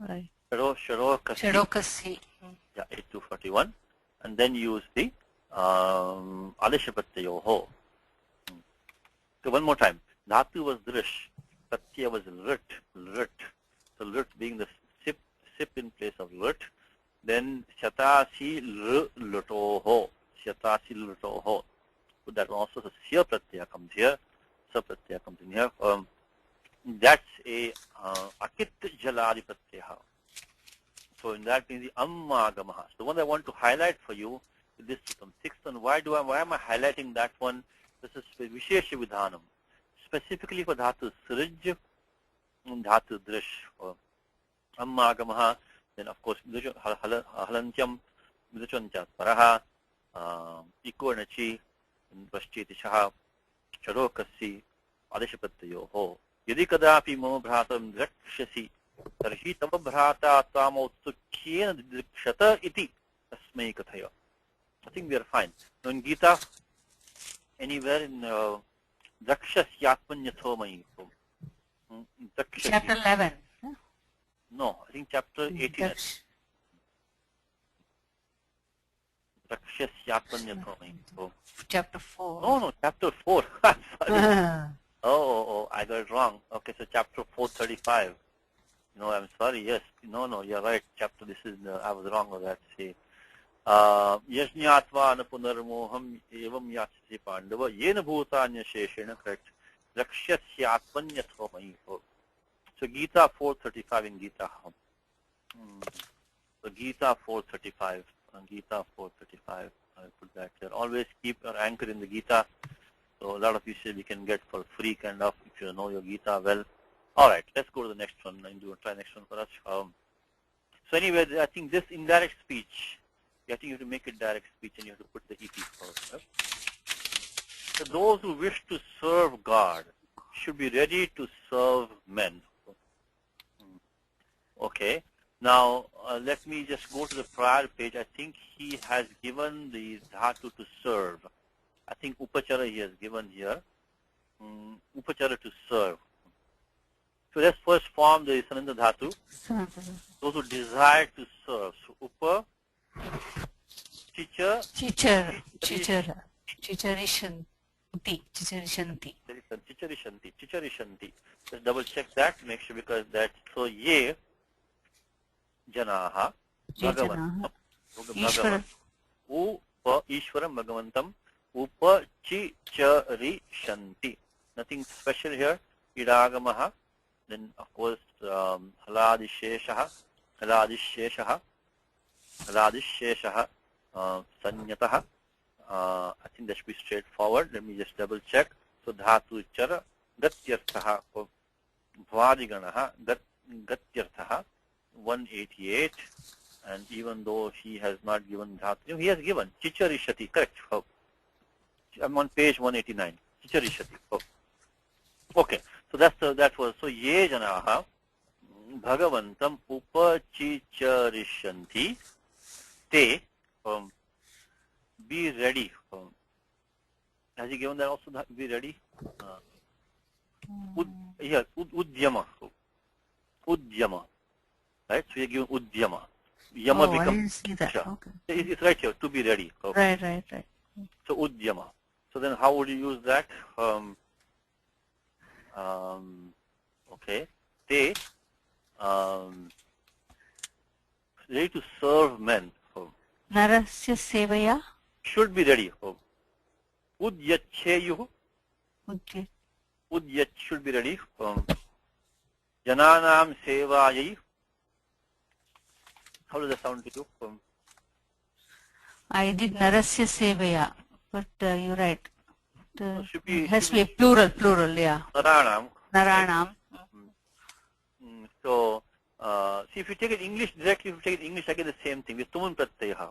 Right. Shadokasi. Yeah, 8241. And then use the adeshapattayoho. So one more time. Dhatu was drish. Pratyaya was lit. So lit being the sip in place of lit. Then shatasi lutoho. Shatasi lutoho. So that also the sya pratyaya comes here. Sa pratyaya comes in here. That's a akit jaladi pratyaya. So in that means the ammagamaha. So the one I want to highlight for you is this suttam. Sixth one. Why am I highlighting that one? This is vishesha vidhanam. Specifically for dhatu srij and dhatu drish. Ammagamaha. Then of course halantyam midachantyat paraha equanachi vrashchetishaha charokasi adeshapattayoho. Yadi kadapi mama bhratam drakshasi tarhi tava bhrata tamautsukhyena dikshata iti tasmai kathaya. I think we are fine. Now in Gita, anywhere in Drakshasyaatmanyatho. Chapter 11. No, I think chapter 18. Drakshasyaatmanyatho. Chapter 4. No, chapter 4. Sorry. Oh, I got it wrong. Okay, so chapter 435. No, I'm sorry. Yes, no, you're right. Chapter. This is. I was wrong with that. See. Yajñātvā na punarmoham evam yachati pandava yena bhutanya sheshena. Correct. Rakshasyaatmanyatho. So Gita 435 in Gita. So Gita 435. Gita 435. I put that here. Always keep your anchor in the Gita. So a lot of you say we can get for free kind of if you know your Gita well. All right, let's go to the next one and try next one for us. So anyway, I think this indirect speech, I think you have to make it direct speech and you have to put the EP first. Right? So those who wish to serve God should be ready to serve men. Okay. Now, let me just go to the prior page. I think he has given the dhatu to serve. I think upachara he has given here. Upachara to serve. So let's first form the sananda dhatu. Those who desire to serve. So upa, chicharishanti. Let's double check that, make sure because that's so ye janaha bhagavantam. Upa ishwaram bhagavantam upa chicharishanti. Nothing special here. Idagamaha. Then of course haladisheshaha sanyataha. I think that should be straightforward. Let me just double check. So dhatu chara gatyarthaha bhadiganaha gatyarthaha 188. And even though he has not given dhatu, he has given chicharishati. Correct. I'm on page 189. Chicharishati. Okay. So that was so ye janaha bhagavantam upachicharishanti te be ready. Has he given that also? Be ready. Udyama. Right. So he given udyama. Yama becomes. I didn't see that. Okay. It's right here. To be ready. Right. So udyama. So then how would you use that? Okay. They ready to serve men. Narasya sevaya. Should be ready. Udyacheyuh. Udyach should be ready. Jananam sevayai. How does that sound to you? I did narasya sevaya, but you're right. It has to be plural, yeah. Naranam. Naranam. So see, if you take it English directly, if you take it English, I get the same thing. With tumun pratyaya.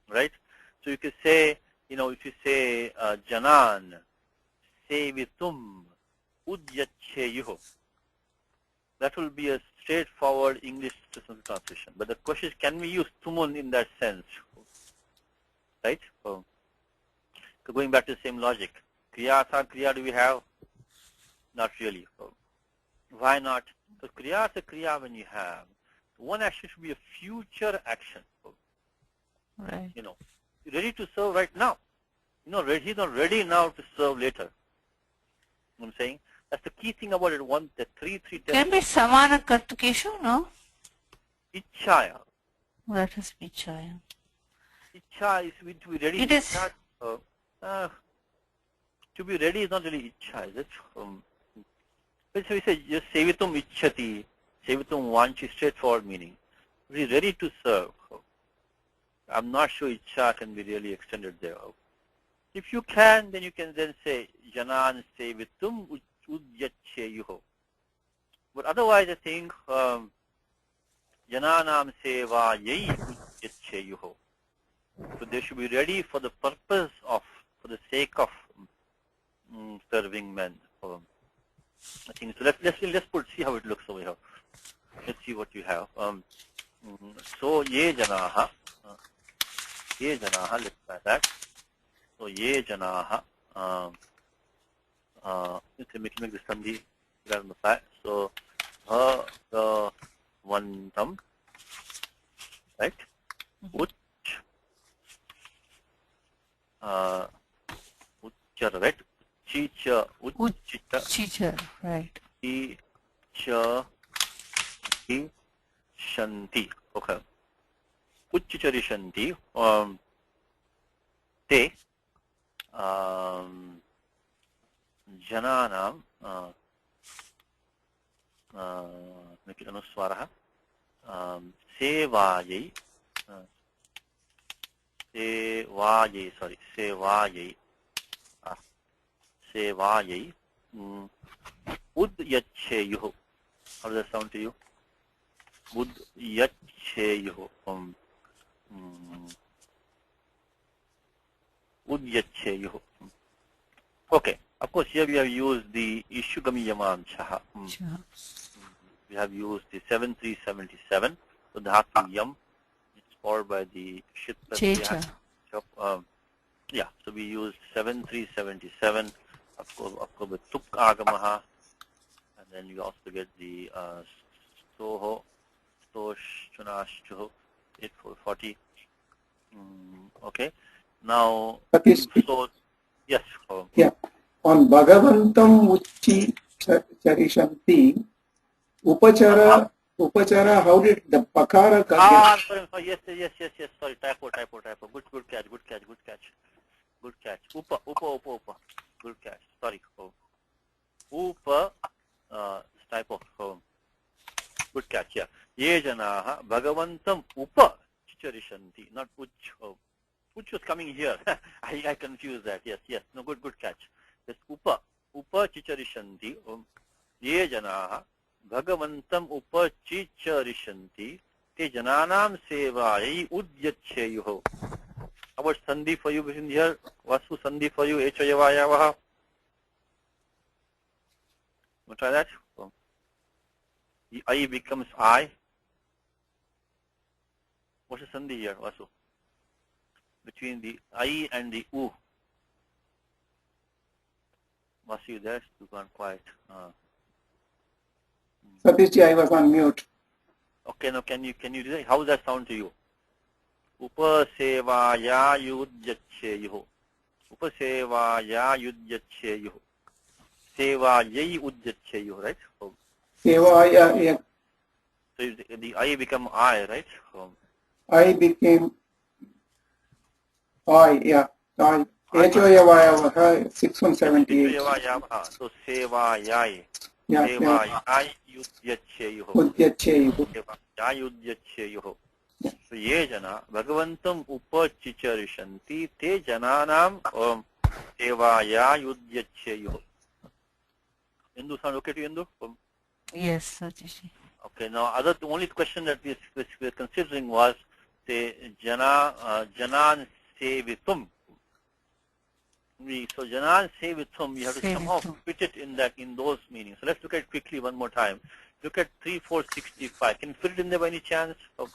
Right? So you could say, if you say janan, sevitum, udyacheyuh. That will be a straightforward English to Sanskrit translation. But the question is, can we use tumun in that sense? Right? So going back to the same logic. Kriya, kriya do we have? Not really. So why not? Because kriya is a kriya when you have. One action should be a future action. Right. Ready to serve right now. He's not ready now to serve later. You know what I'm saying? That's the key thing about it. The three Can be samana kartukeshu, no? Ichchaya. That is ichchaya. Ichcha is to be ready. It is. To be ready is not really ichcha, is it? So we say just sevitum ichchati, sevitum vanchi, straightforward meaning. Be ready to serve. I'm not sure ichcha can be really extended there. If you can, then you can then say janan sevitum udyacheyuh. But otherwise, I think jananam sevayai udyacheyuh. So they should be ready for the purpose of, for the sake of serving men. I think so. Let's see how it looks over here. Let's see what you have. So ye janaha, let's try that. So ye janaha, let's make the sandhi on the side. So the vantam, right? Uchchara, right? Chicha, Uchchicha, right. Chicha, shanti. Okay. Uchchichari shanti. Te jananam make it anuswaraha sevayai sevayai udyacheyuh. How does that sound to you? Udyacheyuh. Udyacheyuh. Okay. Of course, here we have used the Ishugami Yamam Chaha. We have used the 7377. So the Dhatu Yam is followed by the Shit. Yeah, so we used 7377. Of course, with Tuk Agamaha. And then you also get the Soho, Stosh, Chunashchuh, 8440. Okay. Now, so, yes. Yeah. On Bhagavantam Uchi Charishanti, Upachara, how did the Pakara sorry, yes. Sorry, typo. Good catch. Upa. Good catch. Sorry. Upa, typo. Good catch, yeah. Ye janaha Bhagavantam Upa Chicharishanti, not Uch. Uch was coming here. I confused that. Yes. No, good catch. Yes, Upa Chicharishanti. Ye janaha Bhagavantam Upa Chicharishanti. Te jananam sevayai udyacheyuh. How about sandhi for you between here? Vasu sandhi for you. Echayavayavaha. Want to try that? The I becomes I. What's the sandhi here, Vasu? Between the I and the U. Vasu, you there? You gone quiet. Satishji, I was on mute. Okay, now can you do that? How does that sound to you? Upasevaya yudyacheyuh. Upasevaya yudyacheyuh. Sevayai udyacheyuh, right? Sevaya, yeah. So the I become I, right? I became I, yeah. I. Echoyavaya 6178. So sevayai. Yeah. Sevayai yudyacheyuh. Sevayai udyacheyuh. So ye jana Bhagavantam upachicharishanti te jananam sevaya yudyacheyuh. Indu, sound okay to you, Indu? Yes, Satishi. Okay, now the only question that we were considering was, say, janan sevitum. So janan sevitum, you have to somehow fit it in those meanings. So let's look at it quickly one more time. Look at 3, 4, 65. Can you fit it in there by any chance? Or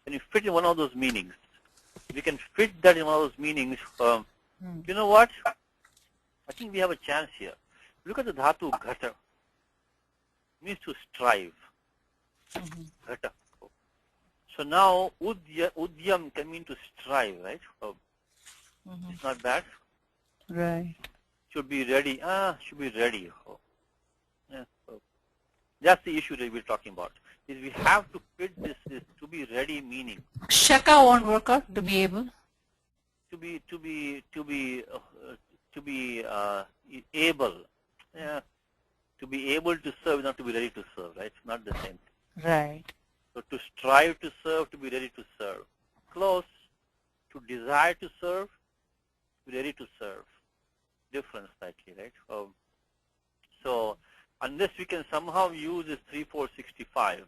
can you fit in one of those meanings? If you can fit that in one of those meanings, you know what? I think we have a chance here. Look at the dhatu ghata. Means to strive. Ghata. So now udyam can mean to strive, right? It's not bad. Right. Should be ready. Should be ready. Yeah. That's the issue that we're talking about. Is we have to fit this to be ready meaning. Shaka won't work out, to be able. To be able. Yeah. To be able to serve, not to be ready to serve, right? It's not the same. Right. So to strive to serve, to be ready to serve. Close. To desire to serve, to be ready to serve. Difference slightly, right? So unless we can somehow use this 3, 4, 65,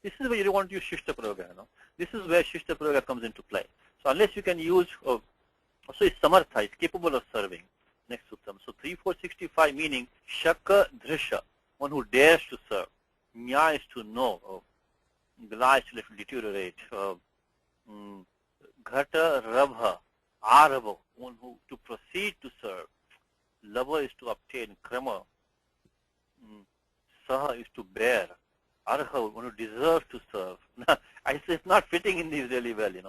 this is where you don't want to use Shishta Prayoga. No? This is where Shishta Prayoga comes into play. So unless you can use, so it's Samartha, it's capable of serving. Next sutram. So 3, 4, 65 meaning Shaka Drisha, one who dares to serve. Nya is to know. Gala is to let it deteriorate. Ghata Rabha, Arabha, one who to proceed to serve. Lava is to obtain. Krama. Saha is to bear. Arha, one who deserves to serve. I say it's not fitting in these really well, It's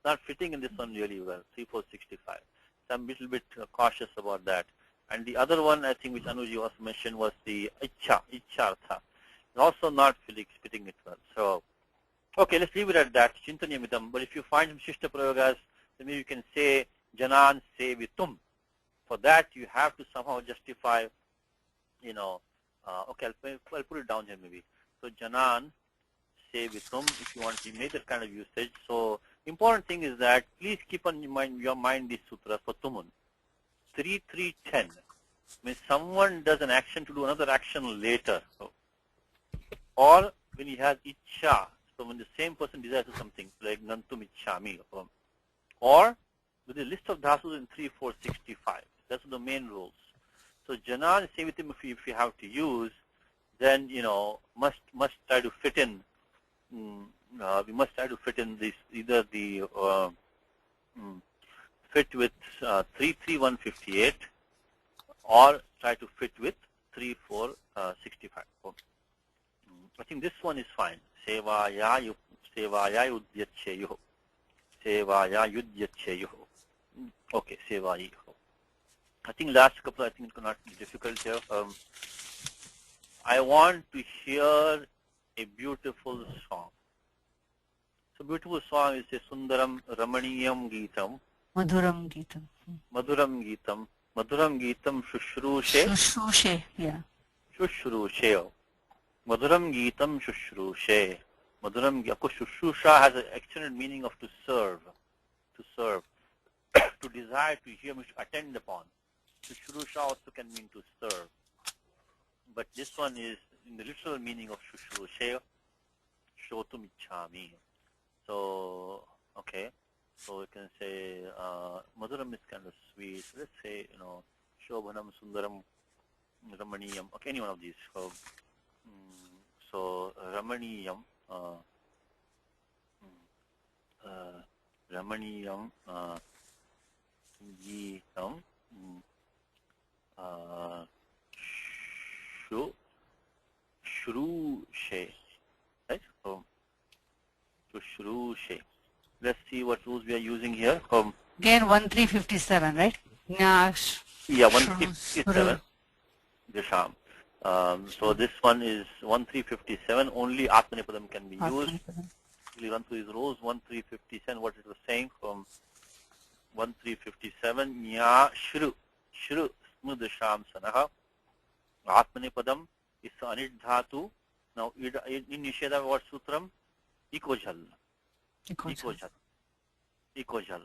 not fitting in this one really well, 3, 4, 65. So I'm a little bit cautious about that. And the other one, I think, which Anuji also mentioned, was the Ichartha. Also not fitting it well. So, okay, let's leave it at that. Chintanyamidam. But if you find some Shishta Prayogas, then maybe you can say Janan Sevitum. For that, you have to somehow justify, okay, I'll put it down here maybe. So Janan Sevitum, if you want to make that kind of usage. So important thing is that please keep on your mind this sutra for Tumun. 3, 3, 10 means someone does an action to do another action later. Or when he has Ichcha, so when the same person desires something, like Nantum Ichchami. Or with a list of dhatus in 3, 4, 65. That's the main rules. So Janan Sevitim, if you have to use, then must try to fit in. We must try to fit in this either the fit with 3, 3, 158 or try to fit with 3, 4, 65. I think this one is fine. Sevaya yudyacheyuho. Sevaya yudyacheyuho. Okay, Sevayi. I think last couple, I think it's not difficult here. I want to hear a beautiful song. So beautiful song is a Sundaram Ramaniyam Geetam. Madhuram Geetam. Madhuram Geetam. Madhuram Geetam Shushrushe. Shushrushe, yeah. Shushrushe. Madhuram Geetam Shushrushe. Madhuram, of course, Shushrusha has an excellent meaning of to serve. To serve. To desire, to hear, to attend upon. Shushrusha also can mean to serve. But this one is in the literal meaning of Shushrushe, Shotum Ichchami. So, okay. So we can say, Madhuram is kind of sweet. Let's say, Shobhanam, Sundaram, Ramaniyam. Okay, any one of these. So Ramaniyam, Ramaniyam, Geetam, Shrushe, right? So Shrushe. Let's see what rules we are using here. Again, 1357, right? Yeah, 1357. Disham. So this one is 1357. Only Atmanipadam can be used. We'll run through these rules. 1357. What it was saying from 1357. Nya Shru. Shru Smudisham Sanaha. Atmanipadam is Anid Dhatu. Now in Nisheda what sutram? Ikojal. Ikojal.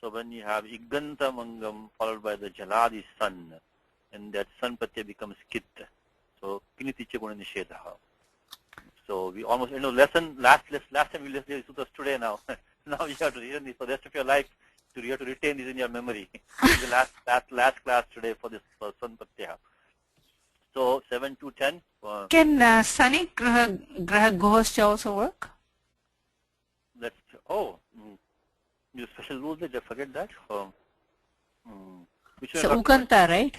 So when you have Iganta Mangam followed by the Jaladi sun, and that sun patya becomes Kit. So Kiniticha Guna Nishedha. So we almost, lesson, last time we listened to sutras today now. Now you have to read this for the rest of your life. You have to retain this in your memory. The last class today for this San Pratyaya. So 7 to 10. Can Sani Graha Gohoscha also work? You special rules, did I forget that? Which one So Ukanta, right?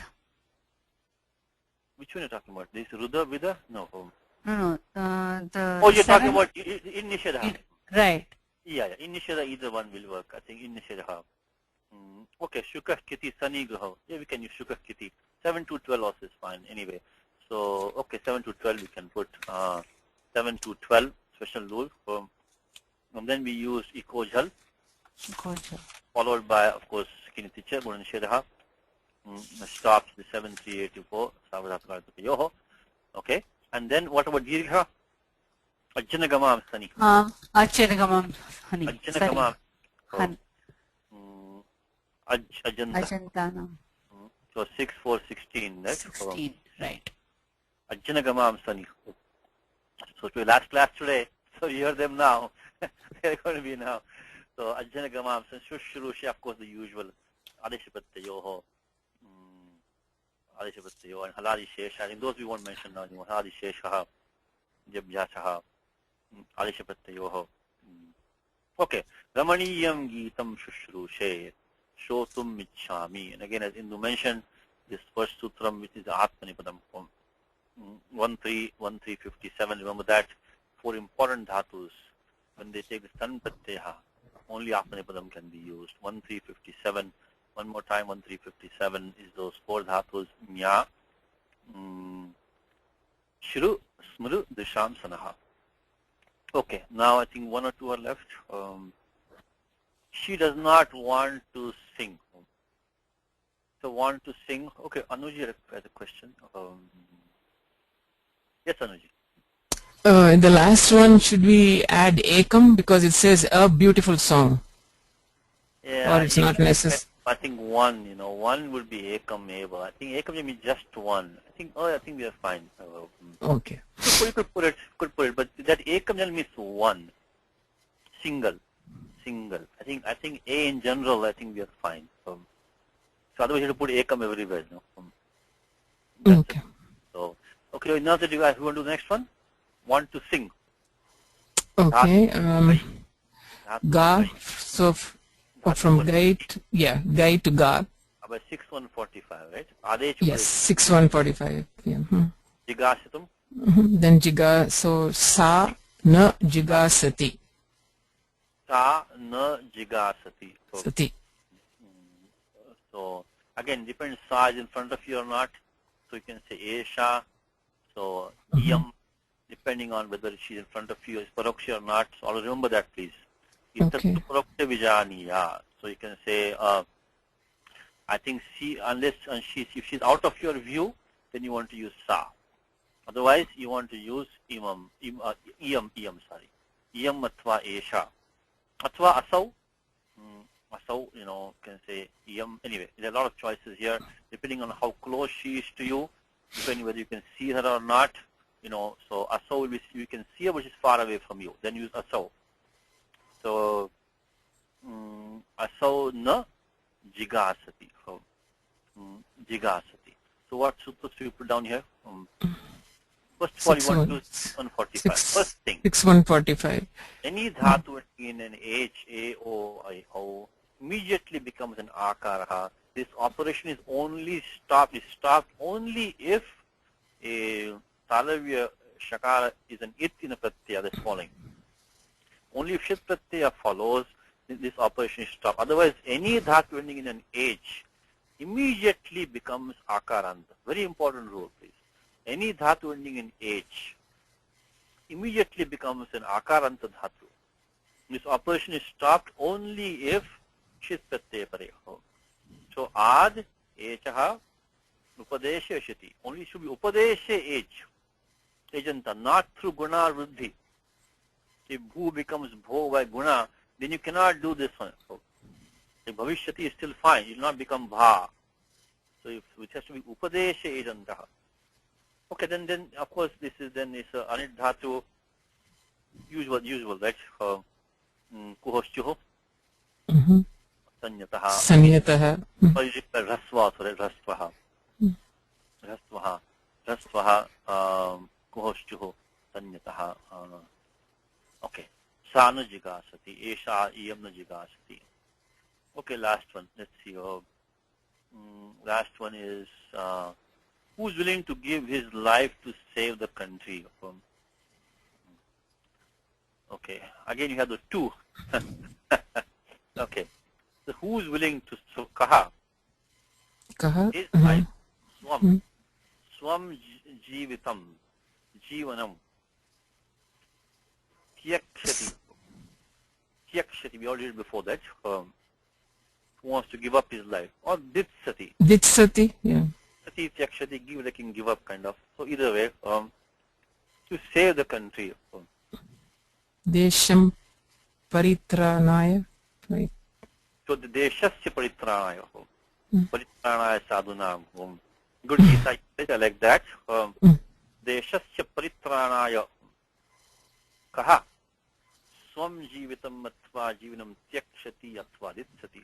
Which one are you talking about? This Rudra, Vida? No. No. You're talking about in Nishedha. Right. Yeah, in Nishedha either one will work. I think in Nishedha. Okay, Shukha Kiti Sani Graha. Yeah, we can use Shukha Kiti. 7 to 12 also is fine anyway. So, okay, 7 to 12 we can put 7 to 12 special rule. And then we use Ekojal. Followed by, of course, Kiniticha, Guna Nishedha. Stops the 7-3-8-4. Yoho. Okay. And then what about Dirgha? Ajjanagamam Sani. Ajjanagamam Hani. Ajjanagamam. Ajantanam. So 6, 4, 16, right? 16, right. Ajjanagamam Sani. So to last class today, so you hear them now. They're going to be now. So Ajjanagamam Sani. Shushrushi, of course, the usual. Adeshapattayoho. Adeshapattayo and Halari Shesha. I think those we won't mention now anymore. Halari Shesha. Jabjachaha. Adeshapattayoho. Okay. Ramaniyam Geetam Shushrushe. Shotum Michami. And again, as Indu mentioned, this first sutram, which is Atmanipadam, 1357. Remember that 4 important dhatus, when they take the San Pratyaya, only Atmanipadam can be used. 1357. One more time, 1357 is those 4 dhatus. Nya, Shru, Smru, Disham, Sanaha. Okay, now I think 1 or 2 are left. She does not want to sing. So want to sing. Okay, Anuji has a question. Yes, Anuji. In the last one, should we add Ekam because it says a beautiful song? Yeah, or it's not necessary? I think 1, one would be Ekam Eva. I think Ekam will be just 1. I think we are fine. Okay. You could put it, but that Ekam means 1. Single. I think A in general, I think we are fine. So otherwise you have to put Ekam everywhere. Okay. So, okay, now that you guys want to do the next one? Want to sing. Okay. Ga, so from Gai to, Gai to Ga. About 6145, right? Adesh. Yes, 6145. Yeah. Jigasitum. Then Jiga, so Sa na Jigasati. Sa na Jigasati. Sati. So again, depends Sa is in front of you or not. So you can say Esha. So Iyam, depending on whether she's in front of you, is Paroksha or not. So always remember that, please. Okay. So you can say, I think if she's out of your view, then you want to use Sa. Otherwise, you want to use Iyam, Iyam atva Esha. Atva Asau. Asau, you can say Iyam. Anyway, there are a lot of choices here, depending on how close she is to you, depending whether you can see her or not. So Asau will be, you can see her, but she's far away from you. Then use Asau. So, Asau na Jigasati. Jigasati. So what sutras do you put down here? First of all, you want to do 6145. First thing. 6145. Any dhatu in an H, A, O, I, O immediately becomes an Akaraha. This operation is only stopped. Is stopped only if a Talavya Shakara is an It in a Pratyaya that's following. Only if Shit Pratyaya follows, this operation is stopped. Otherwise, any dhatu ending in an H immediately becomes Akaranta. Very important rule, please. Any dhatu ending in H immediately becomes an Akaranta dhatu. This operation is stopped only if Shit Pratyaya pareho. So, Ad, Echaha, Upadesha Shiti. Only should be Upadesha H. Ejanta, not through Guna Ruddhi. If Bhu becomes Bho by Guna, then you cannot do this one. So, if Bhavishyati is still fine, it will not become Bha. So, it has to be Upadesha Ejantaha. Okay, then of course this is Anit Dhatu. usual, right? Kuhoschuho, Sanyataha, Sanyataha. Rasva, sorry, Rasvaha. Rasvaha, Rasvaha, Kuhoschuho, Sanyataha. Okay. Sana jigasati, Esha iyamna jigasati. Okay, last one. Let's see. Last one is who's willing to give his life to save the country? Okay. Again, you have the two. Okay. So who's willing to? So kaha. Kaha. His life. Swam. Swam jivitam. Jivanam. Tyakshati. Tyakshati. We already did before that. Who wants to give up his life? Or ditsati. Ditsati. Yeah. Sati tyakshati. Give like in give up kind of. So either way, to save the country. Desham paritranaya. Right. So the deshasya paritranaya. Paritranaya sadhunam. Good Gita, I like that. Deshasya paritranaya. Kaha. Swam jivitam atva jivanam tyakshati atva ditsati.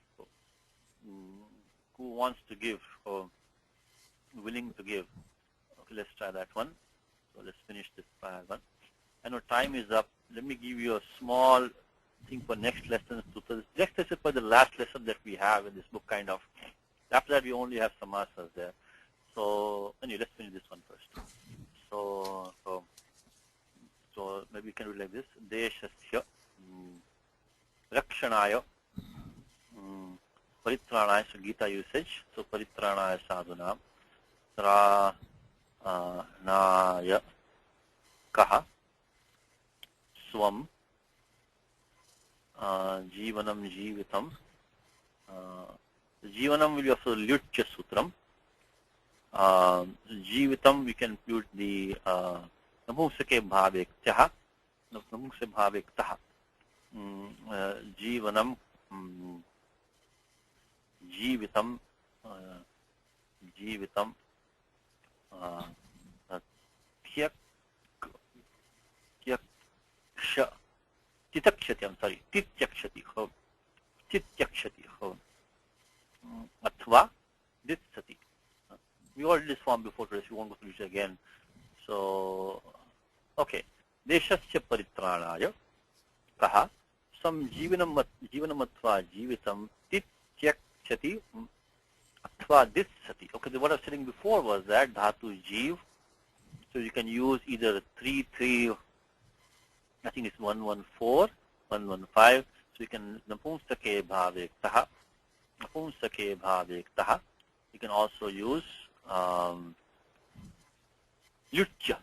Who wants to give, willing to give? Okay, let's try that one. So let's finish this prior one. I know time is up. Let me give you a small thing for next lesson. So next lesson for the last lesson that we have in this book, kind of. After that, we only have samasas there. So anyway, let's finish this one first. So maybe we can do like this. Deshasya Rakshanaya Paritranaya, so Gita usage. So Paritranaya sadhunam Naya Kaha Swam Jivanam Jivitam. Jivanam will be also Lyutya Sutram. Jivitam, we can put the Namusake Bhavek Tyaha. Namuse Bhavek Taha. Jivanam Jivitam Jivitam Tyaksha Titakshati, I'm sorry, Tityakshati. Tityakshati. Atva Ditsati. We already did this form before today, so we won't go through it again. So, okay. Deshasya paritranaya kaha sam jivanam atva jivitam tityakshati atva ditsati. Okay, what I was saying before was that dhatu jiv. So you can use either 3, I think it's 114, 115. So you can napumsake bhavek taha. Napumsake bhavek taha. You can also use Lyutya,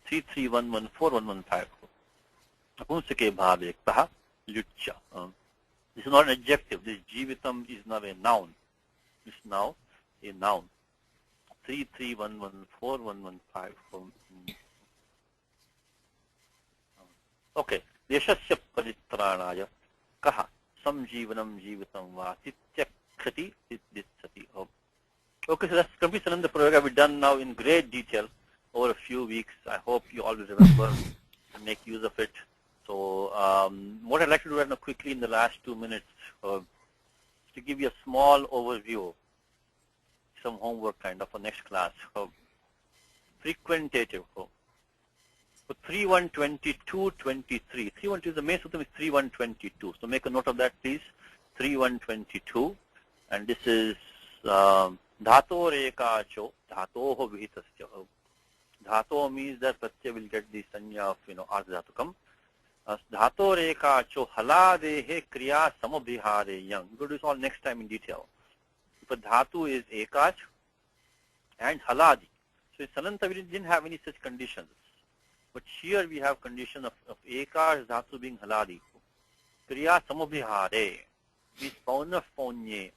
3, 114, 115. Napumsake bhavek taha Lyutya. This is not an adjective. This jivitam is now a noun. It's now a noun. 3, 114, 115. Okay. Deshasya paritranaya kaha samjivanam jivitam va tityakshati ditsati. Okay, so that's complete Sananda Prayoga we've done now in great detail over a few weeks. I hope you all will remember and make use of it. So what I'd like to do right now quickly in the last 2 minutes is to give you a small overview, some homework kind of for next class. Frequentative. So 3122, 23. 312 the main sutra is 3122. So make a note of that, please. 3122, and this is dhato rekacho dhatoho vihitasya. Dhato means that pratyaya will get the sanya of ardhatukam. Dhato rekacho haladehe kriya samabhihare yang. We'll do this all next time in detail. If a dhatu is ekach and haladi. So in Sananta we didn't have any such conditions. But here we have condition of ekach dhatu being haladi. Kriya samabhihare means paunaf punye.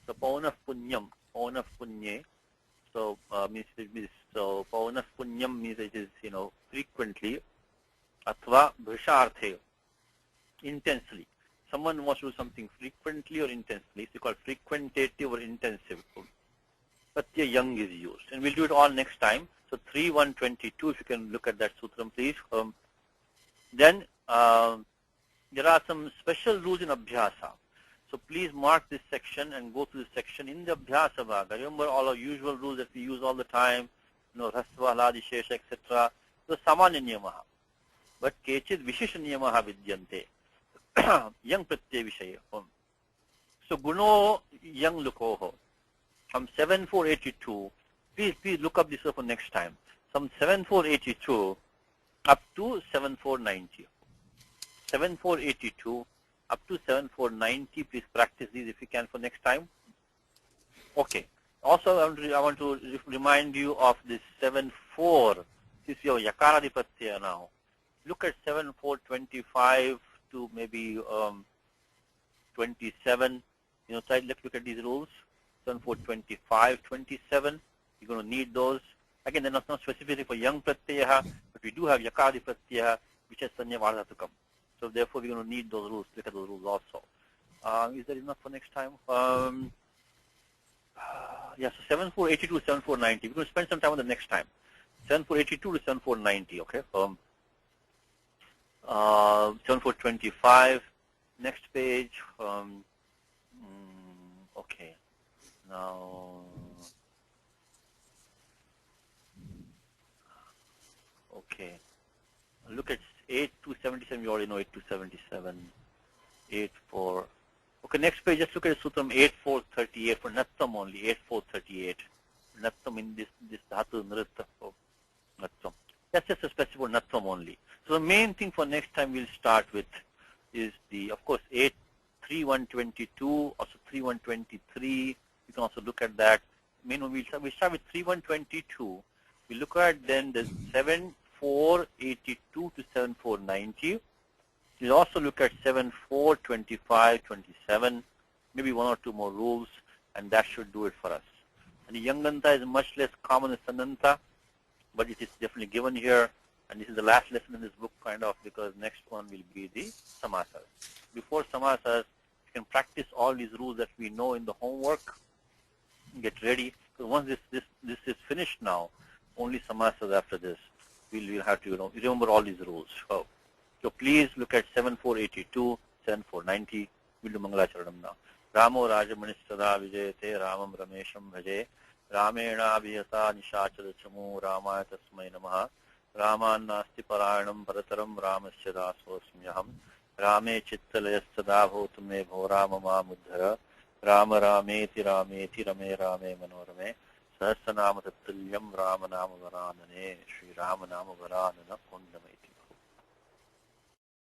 So paunaf punyam. Paunaf punye. So means so paunaf punyam means it is frequently. Athva bhisharthe, intensely. Someone wants to do something frequently or intensely. It's called frequentative or intensive. Pratyaya yang is used. And we'll do it all next time. So 3122, if you can look at that sutram, please. Then there are some special rules in Abhyasa. So please mark this section and go through this section in the Abhyasa Bhaga. Remember all our usual rules that we use all the time, Rasva, Haladi, Shesha, etc. So Samanya Niyamaha. But Kechid Vishisha Niyamaha Vidyante. Young Pratyay Vishaya. So Guno Young Lukoho. From 7482, please look up this for next time. From 7482 up to 7490. 7482 up to 7490, please practice these if you can for next time. Okay. Also, I want to remind you of this 74. Since you have Yakara Pratyaya now, look at 7425 to maybe 27. Let's look at these rules. 7425, 27. You're going to need those. Again, they're not specifically for young Pratyaya, but we do have Yakari Pratyaya, which has Sanya Vardha to come. So therefore, we're going to need those rules. Look at those rules also. Is that enough for next time? Yeah, so 7482 to 7490. We're going to spend some time on the next time. 7482 to 7490, okay? 7425. Next page. Okay. Now, okay. Look at 8277. You already know 8277. 84. Okay, next page. Just look at Sutram 8438 for Nattam only. 8438. Nattam in this Dhatu Nritta. Nattam. That's just a specific for Nattam only. So the main thing for next time we'll start with is of course, 3122, also 3123. You can also look at that. We'll start with 3122. We look at then the 7482 to 7490. We'll also look at 7425, 27, maybe one or two more rules, and that should do it for us. And the Yanganta is much less common than Sananta, but it is definitely given here. And this is the last lesson in this book, kind of, because next one will be the Samasas. Before Samasas, you can practice all these rules that we know in the homework. Get ready. So once this is finished now, only Samasas after this. We'll have to remember all these rules. So please look at 7482, 7490. We'll do Mangalacharanam now. Ramo Rajamanishtada Vijayate Ramam Ramesham Bhaje Ramena Abhiyata Nishachada Chamu Ramaya Tasmai Namaha Raman Nasti Parayanam Parataram Ramasya Dasosmyaham Rame Chittalayastada Bhotume Bhoramama Mudhara Rama Rameti Rameti Rame Rame Manorame Sahasranama Tattulyam Ramanama Varanane Sri Ramanama Varanana Kundamaiti.